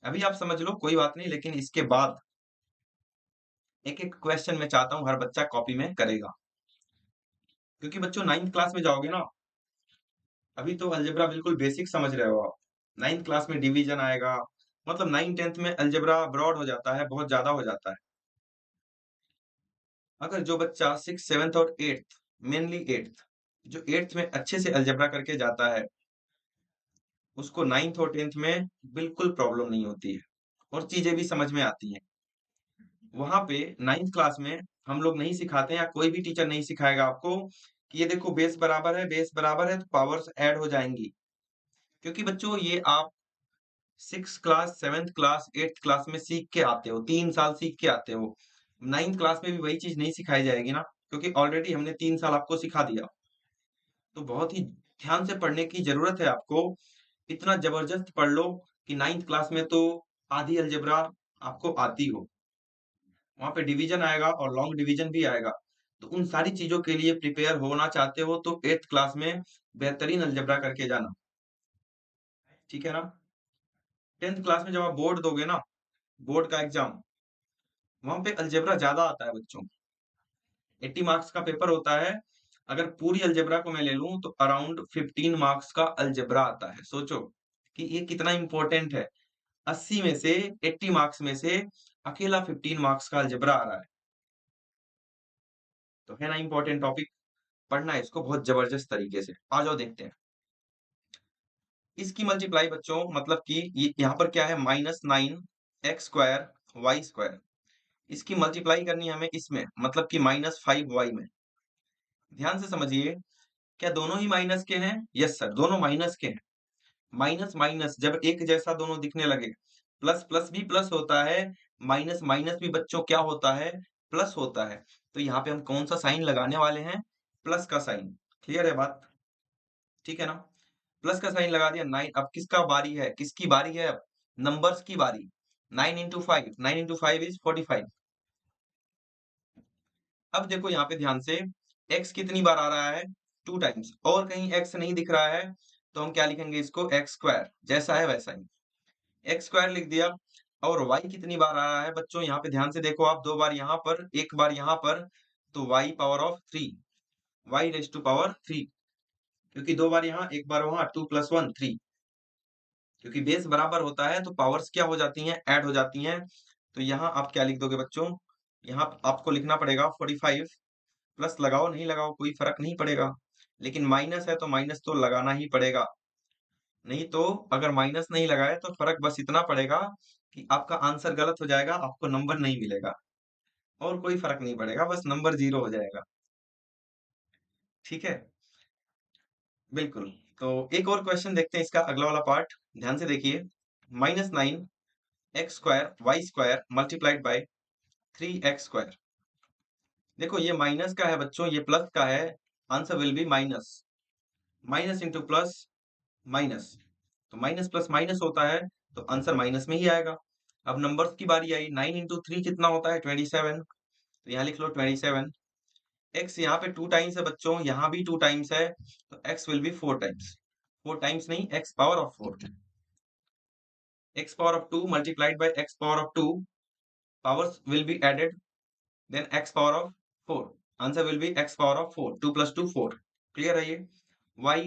अभी आप समझ लो कोई बात नहीं, लेकिन इसके बाद एक एक क्वेश्चन मैं चाहता हूँ हर बच्चा कॉपी में करेगा, क्योंकि बच्चों 9th क्लास में जाओगे ना, अभी तो अलजेब्रा बिल्कुल बेसिक समझ रहे हो आप। 9th क्लास में डिवीजन आएगा, मतलब 9 10th में अलजेब्रा ब्रॉड हो जाता है, बहुत ज्यादा हो जाता है। अगर जो बच्चा 6 7th और 8th, मेनली 8th, जो 8th में अच्छे से अलजेब्रा करके जाता है, उसको 9th और 10th में बिल्कुल प्रॉब्लम नहीं होती है और चीजें भी समझ में आती हैं। वहां पे 9th क्लास में हम लोग नहीं सिखाते हैं, या कोई भी टीचर नहीं सिखाएगा आपको कि ये देखो बेस बराबर है, बेस बराबर है तो पावर्स ऐड हो जाएंगी। क्योंकि बच्चों ये आप 6 class 7th class 8th class में सीख के आते हो, 3 साल सीख के आते हो। 9th क्लास में भी वही चीज नहीं सिखाई जाएगी ना, क्योंकि ऑलरेडी हमने 3 साल आपको सिखा दिया। तो बहुत ही ध्यान से पढ़ने की जरूरत है आपको। इतना जबरदस्त पढ़ लो कि 9th क्लास में तो आधी अलजेब्रा आपको आती हो। वहां पे डिवीजन आएगा और लॉन्ग डिवीजन भी आएगा। तो उन सारी चीजों के लिए प्रिपेयर होना चाहते हो तो 8th क्लास में बेहतरीन अलजेब्रा करके जाना। ठीक है ना। 10th क्लास में जब आप बोर्ड दोगे ना, बोर्ड का एग्जाम, वहां पे अलजेब्रा ज्यादा आता है बच्चों। 80 मार्क्स का पेपर होता है। अगर पूरी अलजेब्रा को मैं ले लूं तो अराउंड 15 मार्क्स का अलजेब्रा आता है। सोचो कि ये कितना इंपॉर्टेंट है। 80 में से, 80 मार्क्स में से अकेला 15 मार्क्स का अलजेब्रा आ रहा है। तो है ना इंपॉर्टेंट टॉपिक, पढ़ना है इसको बहुत जबरदस्त तरीके से। आ जाओ देखते हैं इसकी मल्टीप्लाई बच्चों, मतलब कि ये यहाँ पर क्या है, -9 x² वाई स्क्वायर। इसकी मल्टीप्लाई करनी है हमें इसमें, मतलब कि -5y में। ध्यान से समझिए, क्या दोनों ही माइनस के हैं? यस सर, दोनों माइनस के हैं। माइनस माइनस जब एक जैसा दोनों दिखने लगे, प्लस प्लस भी प्लस होता है, माइनस माइनस भी बच्चों क्या होता है, प्लस होता है। तो यहाँ पे हम कौन सा साइन लगाने वाले हैं? प्लस का साइन। क्लियर है बात? ठीक है ना। प्लस का साइन लगा दिया। 9, अब किसका बारी है, किसकी बारी है अब? नंबर्स की बारी। 9 इंटू 5, 9 इंटू 5 इज 45। अब देखो यहाँ पे ध्यान से, x कितनी बार आ रहा है? 2 टाइम्स। और कहीं x नहीं दिख रहा है तो हम क्या लिखेंगे इसको? x², जैसा है वैसा ही x² लिख दिया। और y कितनी बार आ रहा है बच्चों? यहाँ पे ध्यान से देखो आप, 2 बार यहाँ पर, 1 बार यहाँ पर, तो y power of 3, y raise to power 3, क्योंकि 2 बार यहाँ, 1 बार वहाँ, 2 + 1 3। क्योंकि बेस बराबर होता है तो पावर्स क्या हो जाती हैं? ऐड हो जाती हैं। तो यहाँ आप क्या लिख दोगे बच्चों? यहाँ आपको लिखना पड़ेगा 45, प्लस लगाओ नहीं लगाओ कोई फर्क नहीं पड़ेगा, लेकिन माइनस है तो माइनस तो लगाना ही पड़ेगा। नहीं तो अगर माइनस नहीं लगाए तो फर्क बस इतना पड़ेगा कि आपका आंसर गलत हो जाएगा, आपको नंबर नहीं मिलेगा, और कोई फर्क नहीं पड़ेगा, बस नंबर 0 हो जाएगा। ठीक है, बिल्कुल। तो एक और क्वेश्चन देखते हैं, इसका अगला वाला पार्ट, ध्यान से देखिए। -9 x² Y square multiplied by 3 x²। देखो ये माइनस का है बच्चों, ये प्लस का है, answer will B minus. Minus into plus minus, तो माइनस प्लस माइनस होता है, तो आंसर माइनस में ही आएगा। अब नंबर्स की बारी आई। 9 इंटू 3 कितना होता है? 27। तो यहाँ लिख लो 27। एक्स यहाँ पे 2 टाइम्स है बच्चों, यहाँ भी 2 टाइम्स है, तो x will be 4 times. 4 times नहीं, x power of 4, x power of 2 multiplied by x power of 2, powers will be added, then x power of 4, answer will be x power of 4, 2 plus 2 4, clear है ये। y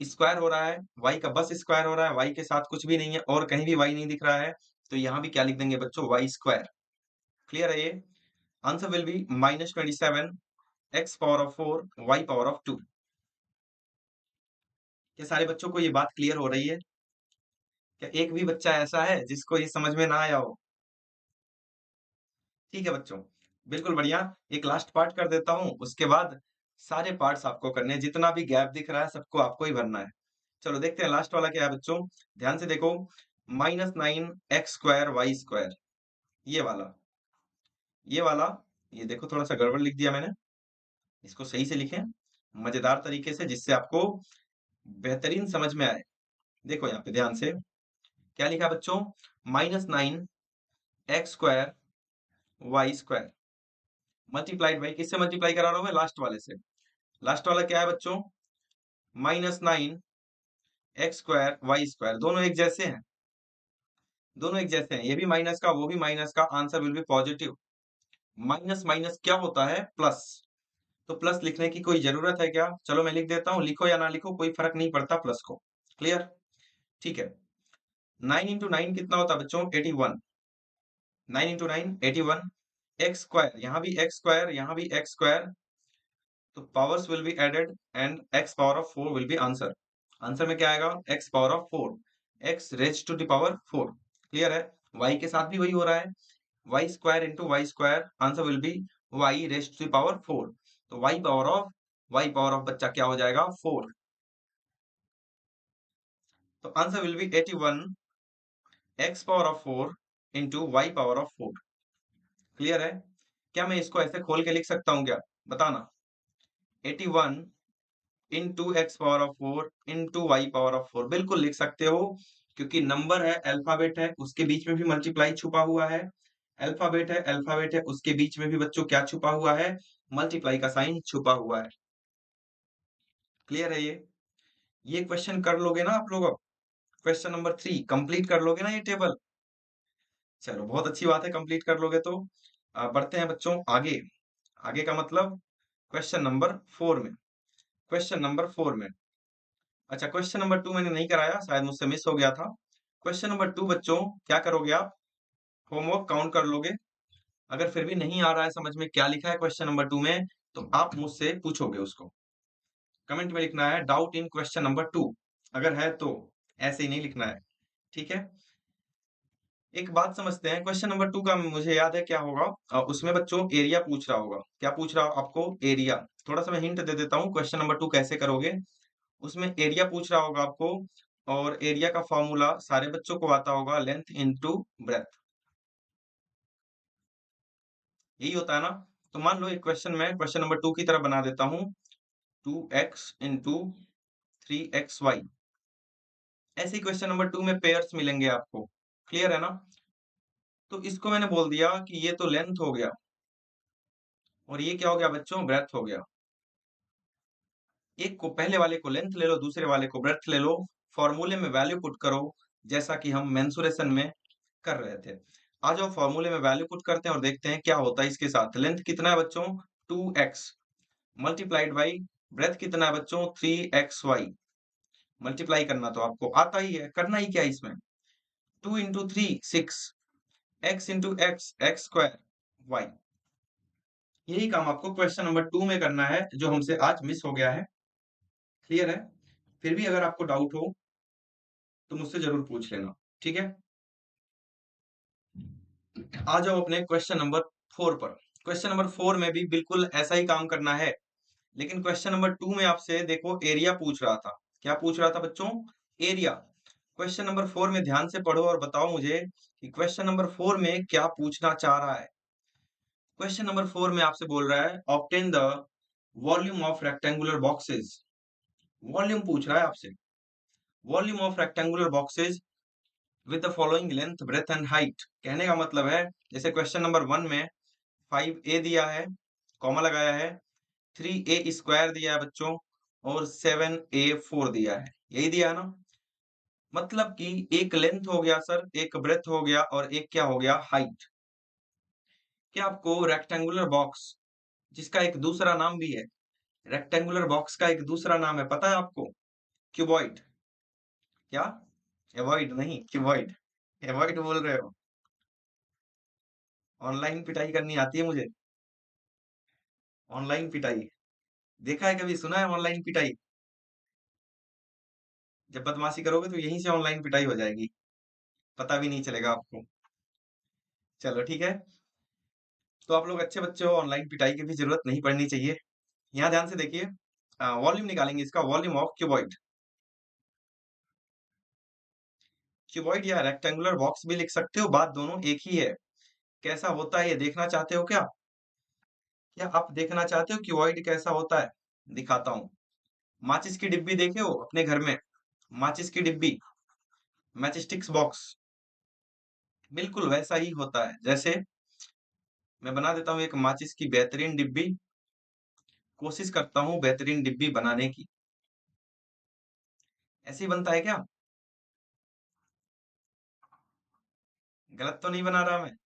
square हो रहा है, y का बस square हो रहा है, y के साथ कुछ भी नहीं है और कहीं भी y नहीं दिख रहा है, तो यहाँ भी क्या लिख देंगे बच्चों, y स्क्वायर, क्लियर है ये। Answer will B -27 x power of 4 y power of 2। क्या सारे बच्चों को ये बात क्लियर हो रही है? क्या एक भी बच्चा ऐसा है जिसको ये समझ में ना आया हो? ठीक है बच्चों, बिल्कुल बढ़िया। एक लास्ट पार्ट कर देता हूँ, उसके बाद सारे पार्ट्स आपको करने हैं, जितना भी गैप दिख रहा है सबको आपको ही भरना है। चलो देखते हैं लास्ट वाला क्या है बच्चों, ध्यान से देखो, -9 x² y², ये वाला, ये वाला, ये देखो थोड़ा सा गड़बड़ लिख दिया मैंने, इसको सही से लिखें मजेदार तरीके से, जिससे आपको बेहतरीन समझ में आए। देखो यहाँ पे ध्यान से क्या लिखा बच्चों, -9 x² y² मल्टीप्लाइड बाई, किससे मल्टीप्लाई करा रहा हूं मैं, लास्ट वाले से। लास्ट वाला क्या है बच्चों, -9 x² y², दोनों एक जैसे हैं, दोनों एक जैसे हैं, ये भी माइनस का वो भी माइनस का, answer will B positive. Minus minus क्या होता है, प्लस, तो प्लस लिखने की कोई जरूरत है क्या? चलो मैं लिख देता हूँ, लिखो या ना लिखो कोई फर्क नहीं पड़ता प्लस को, क्लियर, ठीक है। 9 इंटू 9 कितना होता है बच्चों, 81, 9 इंटू 9 81, x², यहाँ भी x², यहाँ भी x², तो powers will be added and x power of 4 will be answer. Answer में क्या आएगा, x power of 4, x raise to the power 4, clear है। y के साथ भी वही हो रहा है, y² into y², answer will be y raise to the power 4, तो y पावर ऑफ बच्चा क्या हो जाएगा, 4, तो answer will B 81 x power of 4 into y power of 4, clear है। क्या मैं इसको ऐसे खोल के लिख सकता हूँ क्या, बताना, 81 into x power of 4 into y power of 4, बिल्कुल लिख सकते हो, क्योंकि नंबर है, अल्फाबेट है, उसके बीच में भी मल्टीप्लाई छुपा हुआ है, अल्फाबेट है उसके बीच में भी बच्चों क्या छुपा हुआ है, मल्टीप्लाई का साइन छुपा हुआ है, क्लियर है ये क्वेश्चन कर लोगे ना आप लोग, अब क्वेश्चन नंबर 3 कंप्लीट कर लोगे ना ये टेबल, चलो बहुत अच्छी बात है, कंप्लीट कर लोगे तो बढ़ते हैं बच्चों आगे। आगे का मतलब क्वेश्चन नंबर 4 में, क्वेश्चन नंबर 4 में, अच्छा क्वेश्चन नंबर 2 मैंने नहीं कराया, शायद मुझसे मिस हो गया था। क्वेश्चन नंबर 2 बच्चों क्या करोगे आप, होमवर्क काउंट कर लोगे, अगर फिर भी नहीं आ रहा है समझ में क्या लिखा है क्वेश्चन नंबर 2 में, तो आप मुझसे पूछोगे उसको, कमेंट में लिखना है डाउट इन क्वेश्चन नंबर 2, अगर है तो, ऐसे ही नहीं लिखना है, ठीक है। एक बात समझते हैं, क्वेश्चन नंबर 2 का मुझे याद है क्या होगा, उसमें बच्चों एरिया पूछ रहा होगा, क्या पूछ रहा आपको, एरिया, थोड़ा सा मैं हिंट दे देता हूँ क्वेश्चन नंबर 2 कैसे करोगे। उसमें एरिया पूछ रहा होगा आपको, और एरिया का फॉर्मूला सारे बच्चों को आता होगा, लेंथ इनटू ब्रेथ, यही होता है ना। तो मान लो एक क्वेश्चन में क्वेश्चन नंबर 2 की तरह बना देता हूँ, 2x इंटू 3xy, ऐसे ही क्वेश्चन नंबर 2 में पेयर्स मिलेंगे आपको, क्लियर है ना। तो इसको मैंने बोल दिया कि ये तो लेंथ हो गया, और ये क्या हो गया बच्चों, ब्रेथ हो गया। एक को, पहले वाले को लेंथ ले लो, दूसरे वाले को ब्रेथ ले लो, फॉर्मूले में वैल्यू पुट करो, जैसा कि हम मेंसुरेशन में कर रहे थे। आ जाओ फॉर्मूले में वैल्यू पुट करते हैं और देखते हैं क्या होता है इसके साथ। लेंथ कितना है बच्चों, 2x मल्टीप्लाइड बाई ब्रेथ कितना है बच्चों, 3xy, मल्टीप्लाई करना तो आपको आता ही है, करना ही क्या है इसमें, 2 into 3 6, x into x² y, यही काम आपको क्वेश्चन नंबर 2 में करना है, जो हमसे आज मिस हो गया है, क्लियर है। फिर भी अगर आपको डाउट हो तो मुझसे जरूर पूछ लेना, ठीक है। आ जाओ अपने क्वेश्चन नंबर 4 पर। क्वेश्चन नंबर 4 में भी बिल्कुल ऐसा ही काम करना है, लेकिन क्वेश्चन नंबर 2 में आपसे देखो एरिया पूछ रहा था, क्या पूछ रहा था बच्चों, एरिया। क्वेश्चन नंबर 4 में ध्यान से पढ़ो और बताओ मुझे कि क्वेश्चन नंबर 4 में क्या पूछना चाह रहा है। क्वेश्चन नंबर 4 में आपसे बोल रहा है obtain the volume of rectangular boxes, volume पूछ रहा है आपसे, volume of rectangular boxes with the following length breadth and height. कहने का मतलब है, जैसे क्वेश्चन नंबर 1 में 5a दिया है, कॉमा लगाया है, 3a स्क्वायर दिया है बच्चों, और 7a4 दिया है, यही दिया है ना? मतलब कि एक लेंथ हो गया सर, एक ब्रेथ हो गया और एक क्या हो गया, हाइट। क्या आपको रेक्टेंगुलर बॉक्स, जिसका एक दूसरा नाम भी है, रेक्टेंगुलर बॉक्स का एक दूसरा नाम है, पता है आपको? क्यूबॉइड। क्या? एवॉइड नहीं, क्यूबॉइड। एवॉइड बोल रहे हो? ऑनलाइन पिटाई करनी आती है मुझे। ऑनलाइन पिटाई देखा है कभी, सुना है ऑनलाइन पिटाई? जब बदमाशी करोगे तो यहीं से ऑनलाइन पिटाई हो जाएगी, पता भी नहीं चलेगा आपको। चलो ठीक है, तो आप लोग अच्छे बच्चे हो, ऑनलाइन पिटाई की भी जरूरत नहीं पड़नी चाहिए। यहाँ ध्यान से देखिए, वॉल्यूम निकालेंगे इसका, वॉल्यूम ऑफ क्यूबॉइड। क्यूबॉइड या रेक्टेंगुलर बॉक्स भी लिख सकते हो, बात दोनों एक ही है। कैसा होता है ये देखना चाहते हो क्या? क्या आप देखना चाहते हो क्यूबॉइड कैसा होता है? दिखाता हूँ। माचिस की डिब्बी देखे हो अपने घर में? माचिस की डिब्बी, मैचस्टिक्स बॉक्स, बिल्कुल वैसा ही होता है। जैसे मैं बना देता हूँ एक माचिस की बेहतरीन डिब्बी, कोशिश करता हूँ बेहतरीन डिब्बी बनाने की। ऐसे ही बनता है क्या? गलत तो नहीं बना रहा मैं?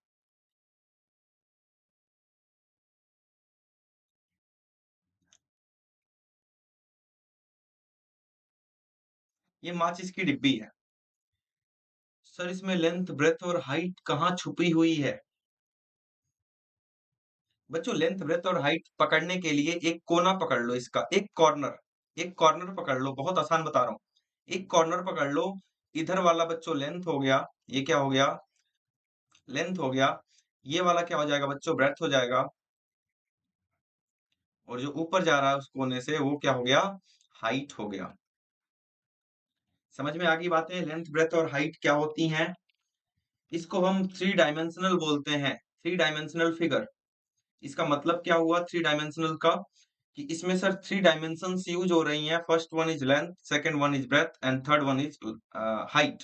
ये माचिस की डिब्बी है सर, इसमें लेंथ ब्रेथ और हाइट कहाँ छुपी हुई है? बच्चों लेंथ ब्रेथ और हाइट पकड़ने के लिए एक कोना पकड़ लो, इसका एक कॉर्नर, एक कॉर्नर पकड़ लो, बहुत आसान बता रहा हूँ। एक कॉर्नर पकड़ लो, इधर वाला बच्चों लेंथ हो गया, ये क्या हो गया, लेंथ हो गया। ये वाला क्या हो जाएगा बच्चों, ब्रेथ हो जाएगा। और जो ऊपर जा रहा है उस कोने से, वो क्या हो गया, हाइट हो गया। समझ में आ गई बातें, लेंथ ब्रेथ और हाइट क्या होती हैं? इसको हम थ्री डायमेंशनल बोलते हैं, थ्री डायमेंशनल फिगर। इसका मतलब क्या हुआ थ्री डायमेंशनल का, कि इसमें सर थ्री डायमेंशंस यूज हो रही हैं। First one is length, second one is breadth and third one is height.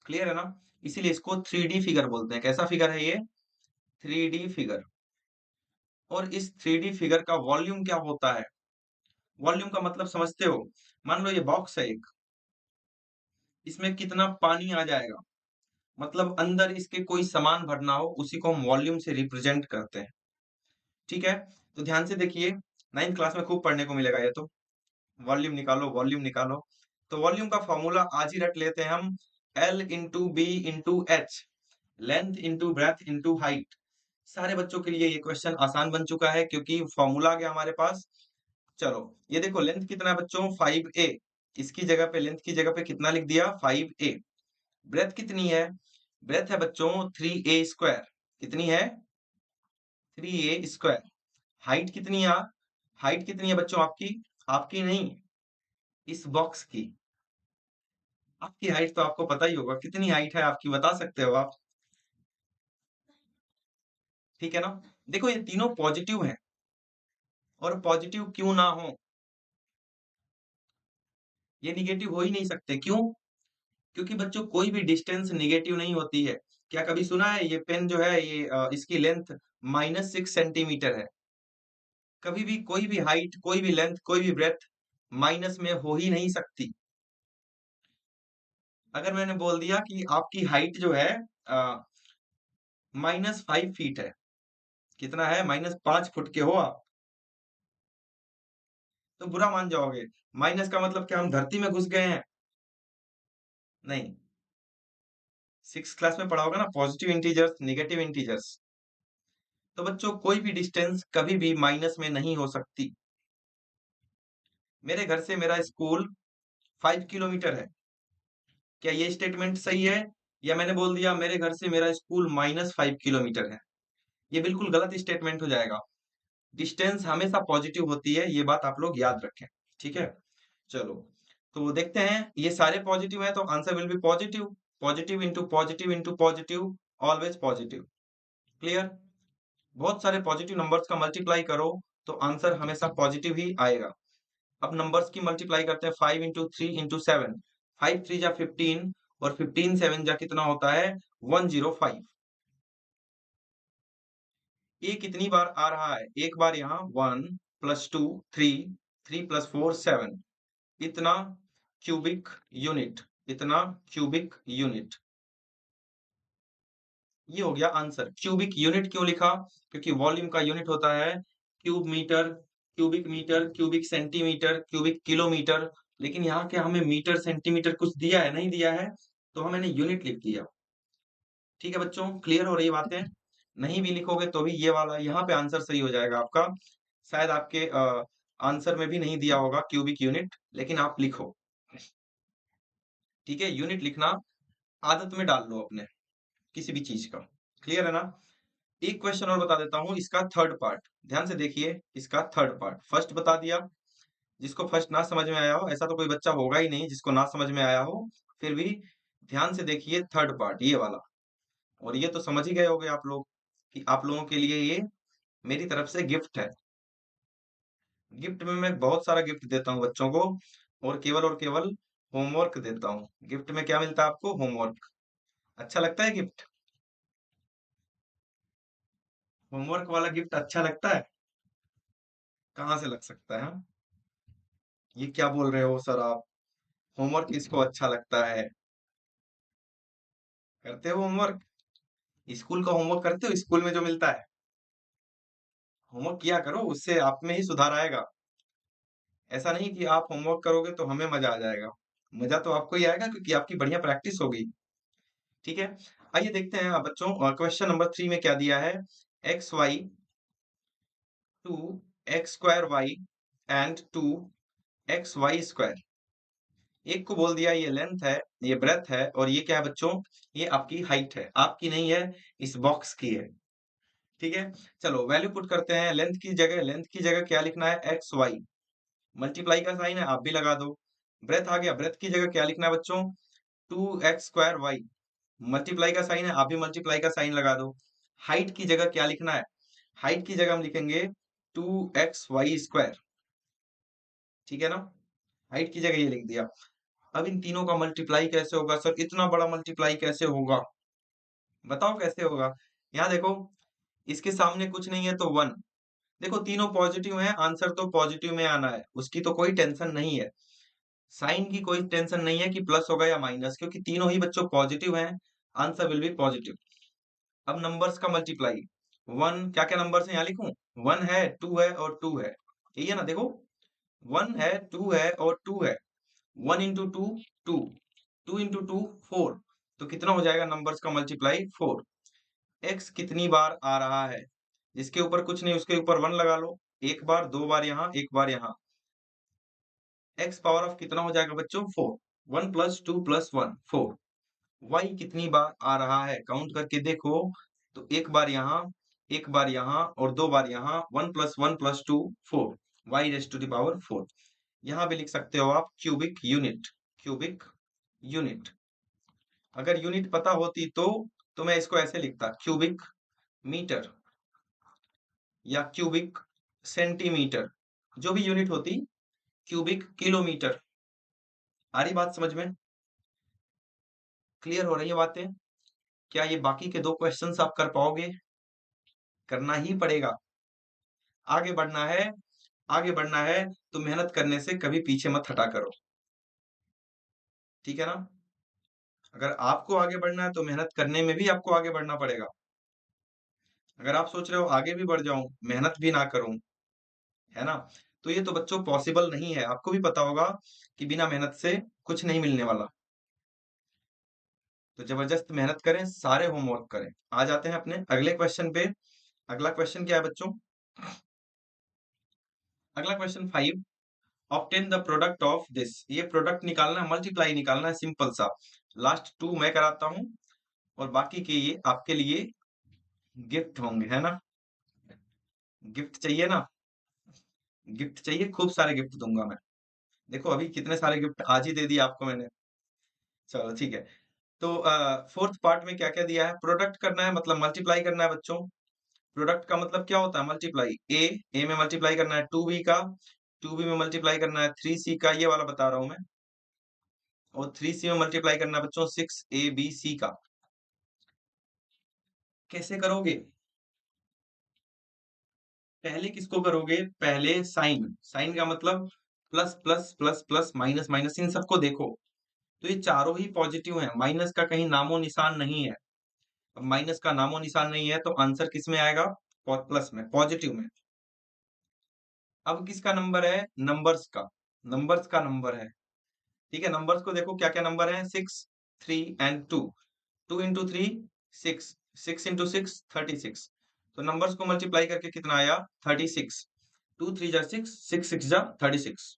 Clear है ना? इसीलिए इसको थ्री डी फिगर बोलते हैं। कैसा फिगर है ये? Three D figure. और इस थ्री डी फिगर का वॉल्यूम क्या होता है? वॉल्यूम का मतलब समझते हो? मान लो ये बॉक्स है एक, इसमें कितना पानी आ जाएगा, मतलब अंदर इसके कोई सामान भरना हो, उसी को हम वॉल्यूम से रिप्रेजेंट करते हैं। ठीक है, तो ध्यान से देखिए, नाइन्थ क्लास में खूब पढ़ने को मिलेगा ये तो। वॉल्यूम निकालो, वॉल्यूम निकालो। तो वॉल्यूम का फॉर्मूला आज ही रट लेते हैं हम, L into b into h, length into breadth into height. सारे बच्चों के लिए ये क्वेश्चन आसान बन चुका है, क्योंकि फॉर्मूला आ गया हमारे पास। चलो ये देखो, लेंथ कितना है बच्चों, 5a। इसकी जगह पे, लेंथ की जगह पे कितना लिख दिया, 5a। ब्रेथ कितनी है? ब्रेथ है बच्चों 3a²। कितनी है? 3a²। हाइट कितनी है? हाइट कितनी है बच्चों आपकी? आपकी नहीं, इस बॉक्स की। आपकी हाइट तो आपको पता ही होगा, कितनी हाइट है आपकी, बता सकते हो आप? ठीक है ना? देखो ये तीनों पॉजिटिव हैं, और पॉजिटिव क्यों ना हो, ये निगेटिव हो ही नहीं सकते। क्यों? क्योंकि बच्चों कोई भी डिस्टेंस निगेटिव नहीं होती है। क्या कभी सुना है ये पेन जो है, ये इसकी लेंथ -6 सेंटीमीटर है? कभी भी कोई भी हाइट, कोई भी लेंथ, कोई भी ब्रेथ माइनस में हो ही नहीं सकती। अगर मैंने बोल दिया कि आपकी हाइट जो है -5 फीट है, कितना है, -5 फुट के हो आप, तो बुरा मान जाओगे। माइनस का मतलब क्या, हम धरती में घुस गए हैं? नहीं। सिक्स क्लास में पढ़ा होगा ना, पॉजिटिव इंटीजर्स, नेगेटिव इंटीजर्स। तो बच्चों कोई भी डिस्टेंस कभी भी माइनस में नहीं हो सकती। मेरे घर से मेरा स्कूल 5 किलोमीटर है, क्या ये स्टेटमेंट सही है? या मैंने बोल दिया मेरे घर से मेरा स्कूल -5 किलोमीटर है, ये बिल्कुल गलत स्टेटमेंट हो जाएगा। डिस्टेंस हमेशा पॉजिटिव होती है, ये बात आप लोग याद रखें। ठीक है, चलो तो देखते हैं, ये सारे पॉजिटिव है तो answer will B positive. Positive into positive into positive, always positive. Clear? बहुत सारे पॉजिटिव नंबर्स का मल्टीप्लाई करो तो आंसर हमेशा पॉजिटिव ही आएगा। अब नंबर्स की मल्टीप्लाई करते हैं, 5 इंटू 3 इंटू 7, 5 3 जा 15, और 15 7 जा कितना होता है, 105। ये कितनी बार आ रहा है, एक बार यहाँ 1 + 2 3, 3 + 4 7 इतना क्यूबिक यूनिट, इतना क्यूबिक यूनिट। ये हो गया आंसर। क्यूबिक यूनिट क्यों लिखा? क्योंकि वॉल्यूम का यूनिट होता है metre, cubic centimetre, cubic kilometre. लेकिन यहाँ क्या हमें मीटर सेंटीमीटर कुछ दिया है? नहीं दिया है, तो हमने यूनिट लिख दिया। ठीक है बच्चों, क्लियर हो रही बातें? नहीं भी लिखोगे तो भी ये वाला यहाँ पे आंसर सही हो जाएगा आपका। शायद आपके आंसर में भी नहीं दिया होगा क्यूबिक यूनिट, लेकिन आप लिखो। ठीक है, यूनिट लिखना आदत में डाल लो अपने, किसी भी चीज का। क्लियर है ना? एक क्वेश्चन और बता देता हूँ, इसका थर्ड पार्ट ध्यान से देखिए। इसका थर्ड पार्ट फर्स्ट बता दिया, जिसको फर्स्ट ना समझ में आया हो, ऐसा तो कोई बच्चा होगा ही नहीं जिसको ना समझ में आया हो, फिर भी ध्यान से देखिए थर्ड पार्ट ये वाला। और ये तो समझ ही गए होगे आप लोग कि आप लोगों के लिए ये मेरी तरफ से गिफ्ट है। गिफ्ट में मैं बहुत सारा गिफ्ट देता हूँ बच्चों को, और केवल होमवर्क देता हूँ। गिफ्ट में क्या मिलता है आपको? होमवर्क। अच्छा लगता है गिफ्ट? होमवर्क वाला गिफ्ट अच्छा लगता है? कहाँ से लग सकता है? हाँ? ये क्या बोल रहे हो सर आप? होमवर्क किसको अच्छा लगता है? करते हो होमवर्क? स्कूल का होमवर्क करते हो? स्कूल में जो मिलता है, होमवर्क किया करो, उससे आप में ही सुधार आएगा। ऐसा नहीं कि आप होमवर्क करोगे तो हमें मजा आ जाएगा। मजा तो आपको ही आएगा क्योंकि आपकी बढ़िया प्रैक्टिस होगी। ठीक है, आइए देखते हैं बच्चों, क्वेश्चन नंबर 3 में क्या दिया है। x y 2 x² y and 2 xy²। एक को बोल दिया ये लेंथ है, ये ब्रेथ है, और ये क्या है बच्चों? ये आपकी हाइट है, आपकी नहीं है, इस बॉक्स की है। ठीक है, चलो वैल्यू पुट करते हैं। लेंथ की जगह क्या लिखना है? X y. मल्टीप्लाई का साइन है, आप भी लगा दो। ब्रेथ आ गया, ब्रेथ की जगह क्या लिखना है बच्चों? 2 x² y। मल्टीप्लाई का साइन है, आप भी मल्टीप्लाई का साइन लगा दो। हाइट की जगह क्या लिखना है? हाइट की जगह हम लिखेंगे 2 xy²। ठीक है ना? हाइट की जगह ये लिख दिया। अब इन तीनों का मल्टीप्लाई कैसे होगा सर? इतना बड़ा मल्टीप्लाई कैसे होगा? बताओ कैसे होगा। यहाँ देखो, इसके सामने कुछ नहीं है तो 1। देखो तीनों पॉजिटिव हैं, आंसर तो पॉजिटिव में आना है, उसकी तो कोई टेंशन नहीं है। साइन की कोई टेंशन नहीं है कि प्लस होगा या माइनस, क्योंकि तीनों ही बच्चों पॉजिटिव हैं। Answer will B positive. अब नंबर्स का मल्टीप्लाई, 1 क्या क्या नंबर्स है यहाँ लिखूं? 1 है, 2 है और 2 है। यही है ना? देखो 1 है, 2 है और 2 है। 1 इंटू 2 2, 2 इंटू 2 4। तो कितना हो जाएगा नंबर्स का मल्टीप्लाई? 4। एक्स कितनी बार आ रहा है? जिसके ऊपर कुछ नहीं उसके ऊपर 1 लगा लो। एक बार, दो बार यहाँ, एक बार यहाँ। एक्स पावर ऑफ कितना हो जाएगा बच्चों? 4। 1 + 2 + 1 4। वाई कितनी बार आ रहा है? काउंट करके देखो। तो एक बार यहाँ, एक बार यहाँ और दो बार यहाँ। 1 + 1 + 2 4। y⁻⁴। यहाँ भी लिख सकते हो आप क्यूबिक यूनिट। Cubic unit. अगर यूनिट पता होती तो मैं इसको ऐसे लिखता, क्यूबिक मीटर या क्यूबिक सेंटीमीटर। जो भी यूनिट होती, क्यूबिक किलोमीटर। आ रही बात समझ में? क्लियर हो रही है बातें? क्या ये बाकी के 2 क्वेश्चंस आप कर पाओगे? करना ही पड़ेगा। आगे बढ़ना है, आगे बढ़ना है, तो मेहनत करने से कभी पीछे मत हटा करो। ठीक है ना? अगर आपको आगे बढ़ना है तो मेहनत करने में भी आपको आगे बढ़ना पड़ेगा। अगर आप सोच रहे हो आगे भी बढ़ जाऊं, मेहनत भी ना करूं, है ना? तो ये तो बच्चों पॉसिबल नहीं है। आपको भी पता होगा कि बिना मेहनत से कुछ नहीं मिलने वाला। तो जबरदस्त मेहनत करें, सारे होमवर्क करें। आ जाते हैं अपने अगले क्वेश्चन पे। अगला क्वेश्चन क्या है बच्चों? अगला question 5। Obtain the product of this. ये प्रोडक्ट निकालना है, मल्टीप्लाई निकालना है, सिंपल सा। लास्ट 2 मैं कराता हूँ और बाकी के ये आपके लिए गिफ्ट होंगे, है ना? गिफ्ट चाहिए ना? गिफ्ट चाहिए, खूब सारे गिफ्ट दूंगा मैं। देखो अभी कितने सारे गिफ्ट आज ही दे दिए आपको मैंने। चलो ठीक है। तो फोर्थ पार्ट में क्या क्या दिया है? प्रोडक्ट करना है, मतलब मल्टीप्लाई करना है बच्चों। प्रोडक्ट का मतलब क्या होता है? मल्टीप्लाई। ए में मल्टीप्लाई करना है 2b का, 2b में मल्टीप्लाई करना है 3c का, ये वाला बता रहा हूं मैं। और 3c में मल्टीप्लाई करना है बच्चों 6abc का। कैसे करोगे? पहले किसको करोगे? पहले साइन। साइन का मतलब plus plus plus plus minus minus, इन सबको देखो। तो ये चारों ही पॉजिटिव हैं, माइनस का कहीं नामो निशान नहीं है। अब माइनस का नामो निशान नहीं है तो आंसर किस में आएगा? प्लस में, पॉजिटिव में। अब किसका नंबर है? नंबर्स का। नंबर्स का नंबर है। ठीक है, नंबर्स को देखो क्या क्या नंबर है। 6, 3 एंड 2। 2 into 3 6, 6 into 6 36। तो नंबर्स को मल्टीप्लाई करके कितना आया? 36। 2 3 जा 6, 6 6 जा 36।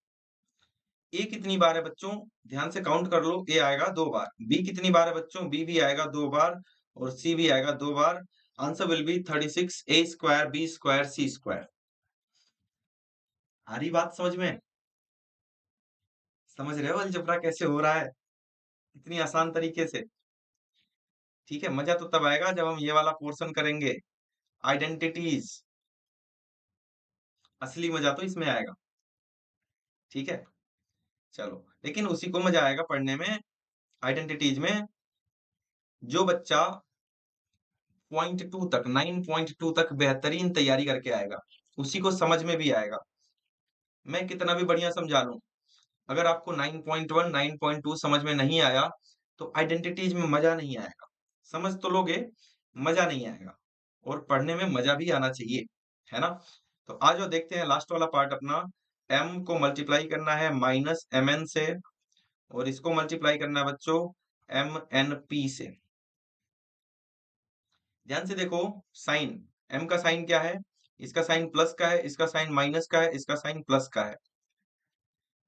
ए कितनी बार है बच्चों? ध्यान से काउंट कर लो। ए आएगा 2 बार। बी कितनी बार है बच्चों? बी भी आएगा 2 बार और सी भी आएगा 2 बार। Answer will be 36 A square B square C square. आ रही बात समझ में? समझ रहे हो अलजेब्रा कैसे हो रहा है इतनी आसान तरीके से? ठीक है, मजा तो तब आएगा जब हम ये वाला पोर्शन करेंगे, आइडेंटिटीज। असली मजा तो इसमें आएगा। ठीक है, चलो। लेकिन उसी को मजा आएगा पढ़ने में, आइडेंटिटीज में, जो बच्चा 0.2 तक, 9.2 तक बेहतरीन तैयारी करके आएगा, उसी को समझ में भी आएगा। मैं कितना भी बढ़िया समझा लूं, अगर आपको 9.1 9.2 समझ में नहीं आया तो आइडेंटिटीज में मजा नहीं आएगा। समझ तो लोगे, मजा नहीं आएगा। और पढ़ने में मजा भी आना चाहिए, है ना? तो आज जो देखते हैं लास्ट वाला पार्ट अपना। m को मल्टीप्लाई करना है माइनस mn से, और इसको मल्टीप्लाई करना है बच्चों mnp से। ध्यान से देखो, साइन। m का साइन क्या है? इसका साइन प्लस का है, इसका साइन माइनस का है, इसका साइन प्लस का है।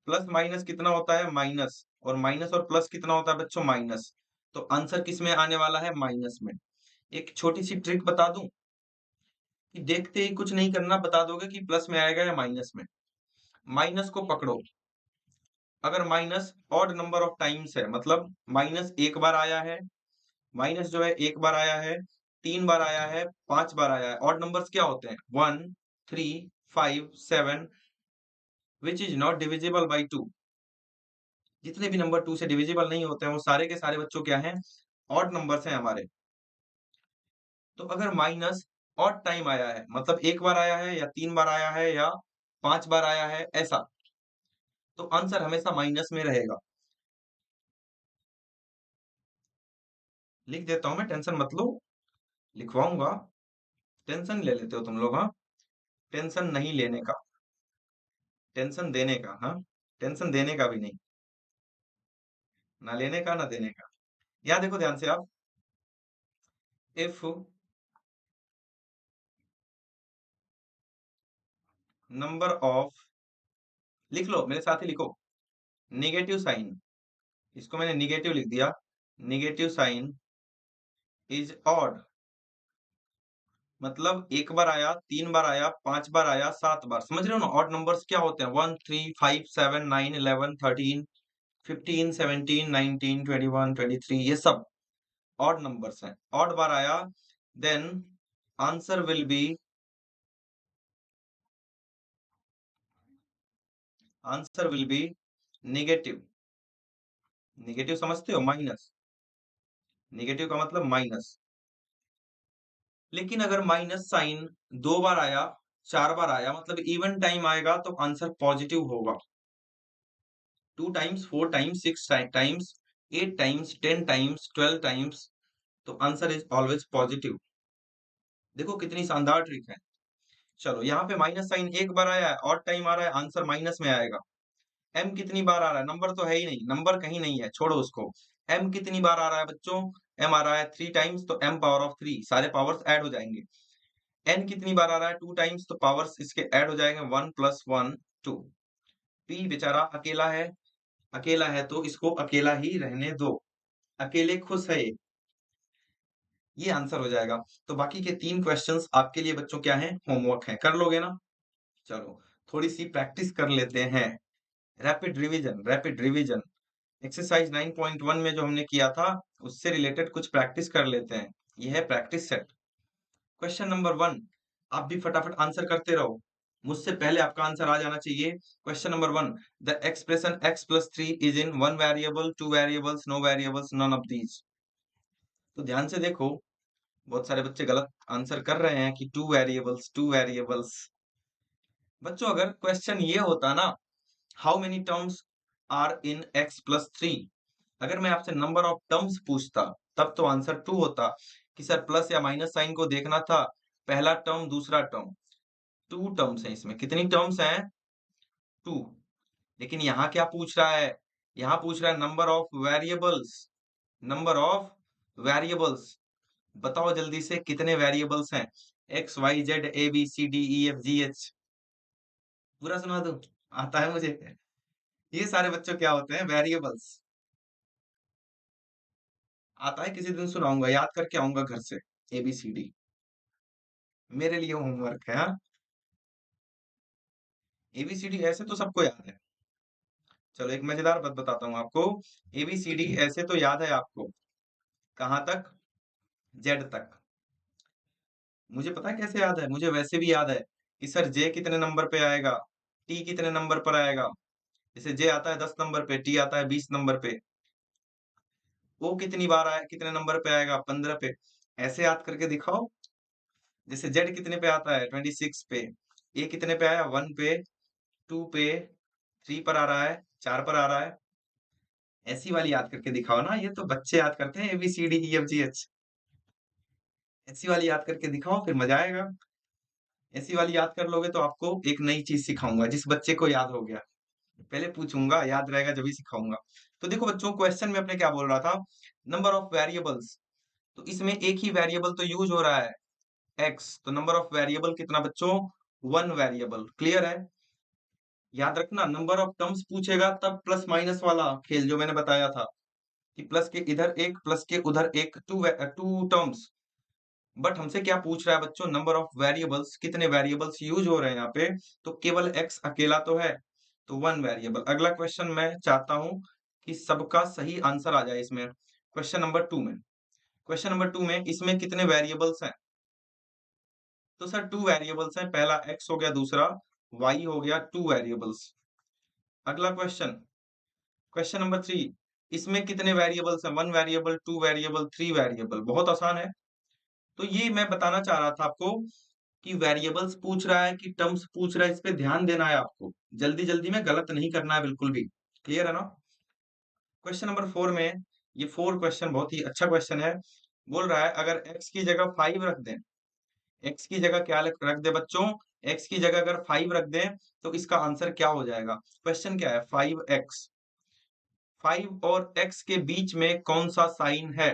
प्लस माइनस कितना होता है? माइनस। और माइनस और प्लस कितना होता है बच्चों? माइनस। तो आंसर किस में आने वाला है? माइनस में। एक छोटी सी ट्रिक बता दूं कि देखते ही कुछ नहीं करना, बता दोगे कि प्लस में आएगा या माइनस में। माइनस को पकड़ो। अगर minus odd number of times है, मतलब माइनस एक बार आया है, माइनस जो है एक बार आया है, 3 बार आया है, 5 बार आया है। ऑड नंबर्स क्या होते हैं? 1, 3, 5, 7, which is not divisible by 2। जितने भी नंबर 2 से डिविजिबल नहीं होते हैं वो सारे के सारे बच्चों क्या हैं? ऑड नंबर्स हैं हमारे। तो अगर माइनस ऑड टाइम आया है, मतलब एक बार आया है या 3 बार आया है या 5 बार आया है, ऐसा, तो आंसर हमेशा माइनस में रहेगा। लिख देता हूं मैं, टेंशन मत लो, लिखवाऊंगा। टेंशन ले लेते हो तुम लोग, हाँ? टेंशन नहीं लेने का, टेंशन देने का। हाँ, टेंशन देने का भी नहीं, ना लेने का ना देने का। यहाँ देखो ध्यान से आप। इफ नंबर ऑफ, लिख लो मेरे साथ ही लिखो, निगेटिव साइन, इसको मैंने निगेटिव लिख दिया। निगेटिव साइन इज ऑड, मतलब एक बार आया, 3 बार आया, 5 बार आया, 7 बार। समझ रहे हो ना? ऑड नंबर्स क्या होते हैं? 1 3 5 7 9 11 13 15 17 19 21 23, ये सब ऑड नंबर्स हैं। ऑड बार आया, then answer will be, answer will be negative. Negative समझते हो? माइनस। नेगेटिव का मतलब माइनस। लेकिन अगर माइनस साइन 2 बार आया, 4 बार आया, मतलब इवन टाइम आएगा तो आंसर पॉजिटिव होगा। 2 times, 4 times, 6 times, 8 times, 10 times, 12 times, तो आंसर इज ऑलवेज पॉजिटिव। देखो कितनी शानदार ट्रिक है। चलो, यहाँ पे माइनस साइन एक बार आया है, ऑड टाइम आ रहा है, आंसर माइनस में आएगा। एम कितनी बार आ रहा है? नंबर तो है ही नहीं, नंबर कहीं नहीं है, छोड़ो उसको। एम कितनी बार आ रहा है बच्चों? एम आ रहा है 3 टाइम्स, तो एम पावर ऑफ 3, सारे पावर्स ऐड हो जाएंगे। एन कितनी बार आ रहा है? 2 टाइम्स, तो पावर्स इसके ऐड हो जाएंगे, 1 + 1 2। पी बेचारा अकेला है, अकेला है तो इसको अकेला ही रहने दो, अकेले खुश है, ये आंसर हो जाएगा। तो बाकी के 3 क्वेश्चंस आपके लिए बच्चों क्या हैं? होमवर्क है, कर लोगे ना? चलो, थोड़ी सी प्रैक्टिस कर लेते हैं। Rapid revision, rapid revision. Exercise 9.1 में जो हमने किया था उससे रिलेटेड कुछ प्रैक्टिस कर लेते हैं। यह है प्रैक्टिस सेट। क्वेश्चन नंबर 1, आप भी फटाफट आंसर करते रहो, मुझसे पहले आपका आंसर आ जाना चाहिए। Question number 1, the expression x + 3 is in 1 variable, 2 variables, no variables, none of these. तो ध्यान से देखो, बहुत सारे बच्चे गलत आंसर कर रहे हैं कि 2 वेरिएबल्स, 2 वेरिएबल्स। बच्चों अगर क्वेश्चन ये होता ना, how many terms are in x plus 3, अगर मैं आपसे नंबर ऑफ टर्म्स पूछता तब तो आंसर 2 होता कि सर प्लस या माइनस साइन को देखना था, पहला टर्म दूसरा टर्म, 2 टर्म्स हैं इसमें, कितनी टर्म्स हैं? 2। लेकिन यहाँ क्या पूछ रहा है? यहाँ पूछ रहा है number of variables, number of variables. बताओ जल्दी से कितने वेरिएबल्स हैं? X Y Z A B C D E F G H, पूरा सुना दूं? आता है मुझे। ये सारे बच्चों क्या होते हैं? वेरिएबल्स। आता है, किसी दिन सुनाऊंगा, याद करके आऊंगा घर से। ए बी सी डी मेरे लिए होमवर्क है। हाँ, ए बी सी डी ऐसे तो सबको याद है। चलो एक मजेदार बात बताता हूँ आपको। ए बी सी डी ऐसे तो याद है आपको, कहाँ तक? जेड तक। मुझे पता है कैसे याद है, मुझे वैसे भी याद है कि सर जे कितने नंबर पे आएगा, टी कितने नंबर पर आएगा। जैसे जे आता है 10 नंबर पे, टी आता है 20 नंबर पे, ओ कितनी बार आए, कितने नंबर पे आएगा? 15 पे। ऐसे याद करके दिखाओ। जैसे जेड कितने पे आता है? 26 पे। ए कितने पे आया? 1 पे, 2 पे, 3 पर आ रहा है, 4 पर आ रहा है। ऐसी वाली याद करके दिखाओ ना, ये तो बच्चे याद करते हैं A B C D E F G H. ऐसी वाली याद करके दिखाओ, फिर मजा आएगा। ऐसी वाली याद कर लोगे तो आपको एक नई चीज सिखाऊंगा, जिस बच्चे को याद हो गया। पहले पूछूंगा, याद रहेगा जब ही सिखाऊंगा। तो देखो बच्चों, क्वेश्चन में अपने क्या बोल रहा था? Number of variables. तो इसमें एक ही वेरिएबल तो यूज हो रहा है, एक्स। तो नंबर ऑफ वेरिएबल कितना बच्चों? 1 वेरिएबल। क्लियर है? याद रखना, नंबर ऑफ टर्म्स पूछेगा तब प्लस माइनस वाला खेल जो मैंने बताया था, कि प्लस के इधर एक, प्लस के उधर एक, टू टर्म्स। बट हमसे क्या पूछ रहा है बच्चों? नंबर ऑफ वेरिएबल्स, कितने वेरिएबल्स यूज हो रहे हैं यहाँ पे? तो केवल एक्स अकेला तो है, तो 1 वेरिएबल। अगला क्वेश्चन मैं चाहता हूं कि सबका सही आंसर आ जाए इसमें। क्वेश्चन नंबर 2 में, क्वेश्चन नंबर 2 में इसमें कितने वेरिएबल्स हैं? तो सर 2 वेरिएबल्स हैं, पहला एक्स हो गया, दूसरा वाई हो गया, 2 वेरिएबल्स। अगला क्वेश्चन, क्वेश्चन नंबर 3, इसमें कितने वेरिएबल्स हैं? 1 वेरिएबल, 2 वेरिएबल, 3 वेरिएबल। बहुत आसान है। तो ये मैं बताना चाह रहा था आपको कि वेरिएबल्स पूछ रहा है कि टर्म्स पूछ रहा है, इस पे ध्यान देना है आपको। जल्दी जल्दी में गलत नहीं करना है बिल्कुल भी। क्लियर है ना? क्वेश्चन नंबर 4 में, ये 4 क्वेश्चन बहुत ही अच्छा क्वेश्चन है। बोल रहा है अगर x की जगह 5 रख दें, x की जगह क्या रख दे बच्चों? x की जगह अगर 5 रख दें तो इसका आंसर क्या हो जाएगा? क्वेश्चन क्या है? 5x, 5 और x के बीच में कौन सा साइन है?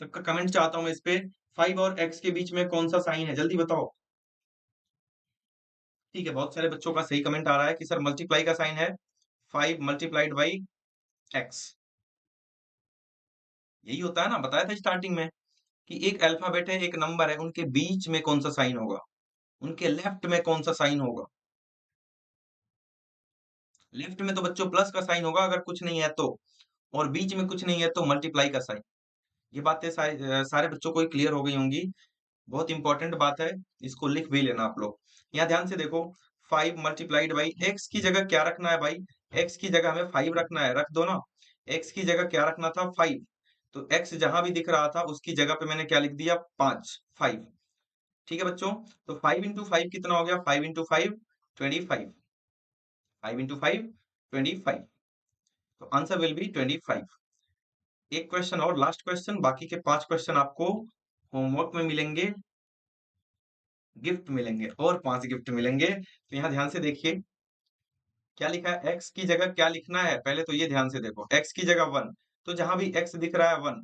सबका कमेंट चाहता हूं मैं इस पे। 5 और x के बीच में कौन सा साइन है, जल्दी बताओ। ठीक है, बहुत सारे बच्चों का सही कमेंट आ रहा है कि सर मल्टीप्लाई का साइन है, 5 मल्टीप्लाइड बाई x। यही होता है ना, बताया था स्टार्टिंग में कि एक अल्फाबेट है, एक नंबर है, उनके बीच में कौन सा साइन होगा, उनके लेफ्ट में कौन सा साइन होगा? लेफ्ट में तो बच्चों प्लस का साइन होगा अगर कुछ नहीं है तो, और बीच में कुछ नहीं है तो मल्टीप्लाई का साइन। ये बातें सारे बच्चों को ही क्लियर हो गई होंगी। बहुत इंपॉर्टेंट बात है, इसको लिख भी लेना आप लोग। यहाँ ध्यान से देखो, 5 मल्टीप्लाइड बाई एक्स की जगह क्या रखना है भाई? एक्स की जगह हमें 5 रखना है, रख दो ना। एक्स की जगह क्या रखना था? 5। तो एक्स जहां भी दिख रहा था उसकी जगह पे मैंने क्या लिख दिया? 5, 5। ठीक है बच्चों, तो 5 इंटू 5 कितना हो गया? 5 इंटू 5 25, 5 इंटू 5 25। तो आंसर विल बी 25। एक क्वेश्चन और, लास्ट क्वेश्चन, बाकी के 5 क्वेश्चन आपको होमवर्क में मिलेंगे, गिफ्ट मिलेंगे, और 5 गिफ्ट मिलेंगे। तो यहाँ ध्यान से देखिए क्या लिखा है, x की जगह क्या लिखना है पहले तो ये ध्यान से देखो। x की जगह 1, तो जहां भी x दिख रहा है 1,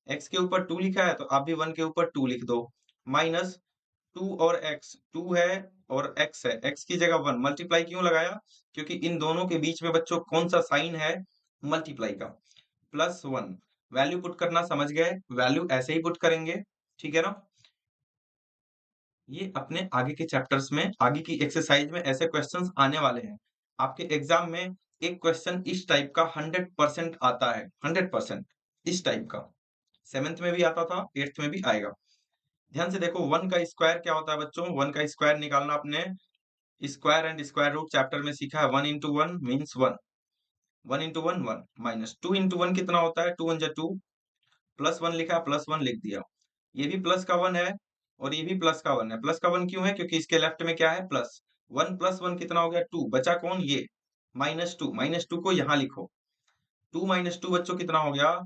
x के ऊपर 2 लिखा है तो आप भी 1 के ऊपर 2 लिख दो। माइनस 2 और x, 2 है और x है, x की जगह 1। मल्टीप्लाई क्यों लगाया? क्योंकि इन दोनों के बीच में बच्चों कौन सा साइन है? मल्टीप्लाई का। प्लस 1, वैल्यू पुट करना समझ गए, वैल्यू ऐसे ही पुट करेंगे। ठीक है ना? ये अपने आगे के चैप्टर्स में, आगे की एक्सरसाइज में ऐसे क्वेश्चंस आने वाले हैं। आपके एग्जाम में एक क्वेश्चन इस टाइप का 100% आता है, 100% इस टाइप का। 7th में भी आता था, 8th में भी आएगा। ध्यान से देखो, 1 का स्क्वायर क्या होता है बच्चों? 1 का स्क्वायर निकालना आपने square and square root chapter में सीखा है। 1 into 1 means 1, 1 into 1 1, minus 2 into 1 कितना होता है? 2 1 जा 2, प्लस 1 लिखा है, प्लस 1 लिख दिया। ये भी प्लस का 1 है और ये भी प्लस का 1 है। प्लस का 1 क्यों है? क्योंकि इसके लेफ्ट में क्या है? प्लस। 1 प्लस 1 कितना हो गया? 2। बचा कौन? ये -2। -2 को यहाँ लिखो। 2 - 2 बच्चों कितना हो गया?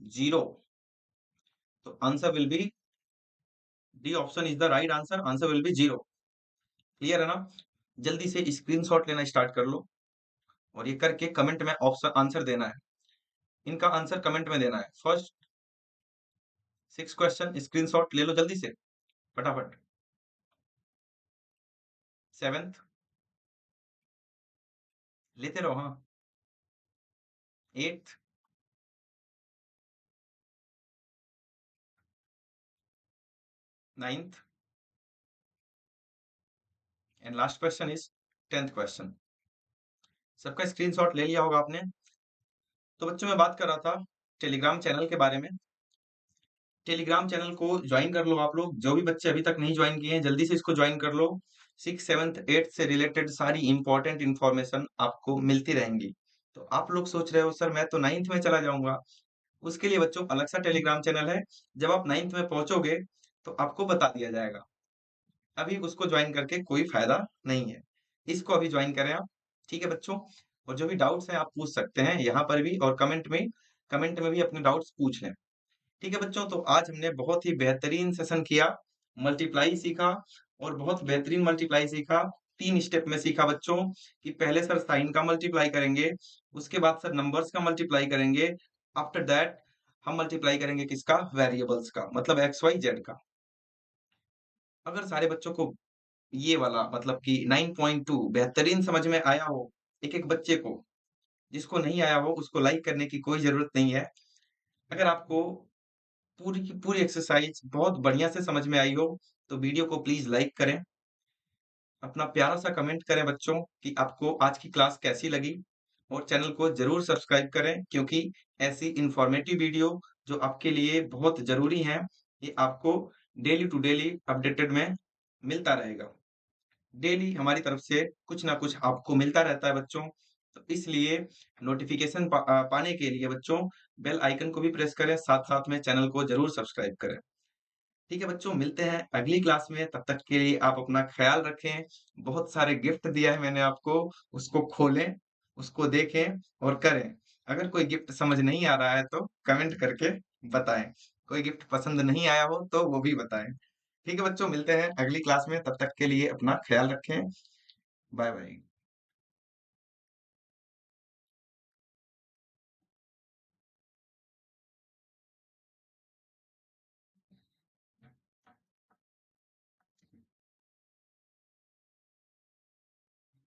0। तो answer will B D option is the right answer. Answer will B 0। Clear है ना? जल्दी से स्क्रीनशॉट लेना स्टार्ट कर लो और ये करके कमेंट में ऑप्शन आंसर देना है। इनका आंसर कमेंट में देना है। फर्स्ट 6 क्वेश्चन स्क्रीनशॉट ले लो जल्दी से, फटाफट। 7th लेते रहो, हाँ। 8th, 9th and last question is 10th question. सबका स्क्रीनशॉट ले लिया होगा आपने। तो बच्चों मैं बात कर रहा था टेलीग्राम चैनल के बारे में। टेलीग्राम चैनल को ज्वाइन कर लो आप लोग। जो भी बच्चे अभी तक नहीं ज्वाइन किए हैं जल्दी से इसको ज्वाइन कर लो। 6th 7th 8th से रिलेटेड सारी इंपॉर्टेंट इंफॉर्मेशन आपको मिलती रहेंगी। तो आप लोग सोच रहे हो सर मैं तो 9th में चला जाऊंगा। उसके लिए बच्चों अलग सा टेलीग्राम चैनल है। जब आप 9th में पहुंचोगे तो आपको बता दिया जाएगा। अभी उसको ज्वाइन करके कोई फायदा नहीं है। इसको अभी ज्वाइन करें आप। ठीक है बच्चों? और जो भी डाउट्स हैं आप पूछ सकते हैं यहाँ पर भी, और कमेंट में भी अपने डाउट्स पूछ लें। ठीक है बच्चों, तो आज हमने बहुत ही बेहतरीन सेशन किया। मल्टीप्लाई सीखा और बहुत बेहतरीन मल्टीप्लाई सीखा। 3 स्टेप में सीखा बच्चों कि पहले सर साइन का मल्टीप्लाई करेंगे, उसके बाद सर नंबर्स का मल्टीप्लाई करेंगे, आफ्टर दैट हम मल्टीप्लाई करेंगे किसका? वेरिएबल्स का, मतलब एक्स वाई जेड का। अगर सारे बच्चों को ये वाला मतलब कि 9.2 बेहतरीन समझ में आया हो, एक-एक बच्चे को, जिसको नहीं आया हो उसको लाइक करने की कोई ज़रूरत नहीं है। अगर आपको पूरी की पूरी एक्सरसाइज बहुत बढ़िया से समझ में आई हो, तो वीडियो को प्लीज़ लाइक करें। अपना प्यारा-सा कमेंट करें बच्चों कि आपको आज की क्लास कैसी लगी, और चैनल को ज़रूर सब्सक्राइब करें क्योंकि ऐसी इन्फॉर्मेटिव वीडियो जो आपके लिए बहुत ज़रूरी हैं, ये आपको डेली टू डेली अपडेटेड में मिलता रहेगा। डेली हमारी तरफ से कुछ ना कुछ आपको मिलता रहता है बच्चों। तो इसलिए नोटिफ़िकेशन पाने के लिए बच्चों बेल आइकन को भी प्रेस करें, साथ-साथ में चैनल को ज़रूर सब्सक्राइब करें। ठीक है बच्चों, मिलते हैं अगली क्लास में। तब तक के लिए आप अपना ख्याल रखें। बहुत सारे गिफ्ट दिया है मैंने आपको, उसको खोलें, उसको देखें और करें। अगर कोई गिफ्ट समझ नहीं आ रहा है तो कमेंट करके बताएँ। कोई गिफ्ट पसंद नहीं आया हो तो वो भी बताएँ। ठीक है बच्चों, मिलते हैं अगली क्लास में। तब तक के लिए अपना ख्याल रखें। Bye bye.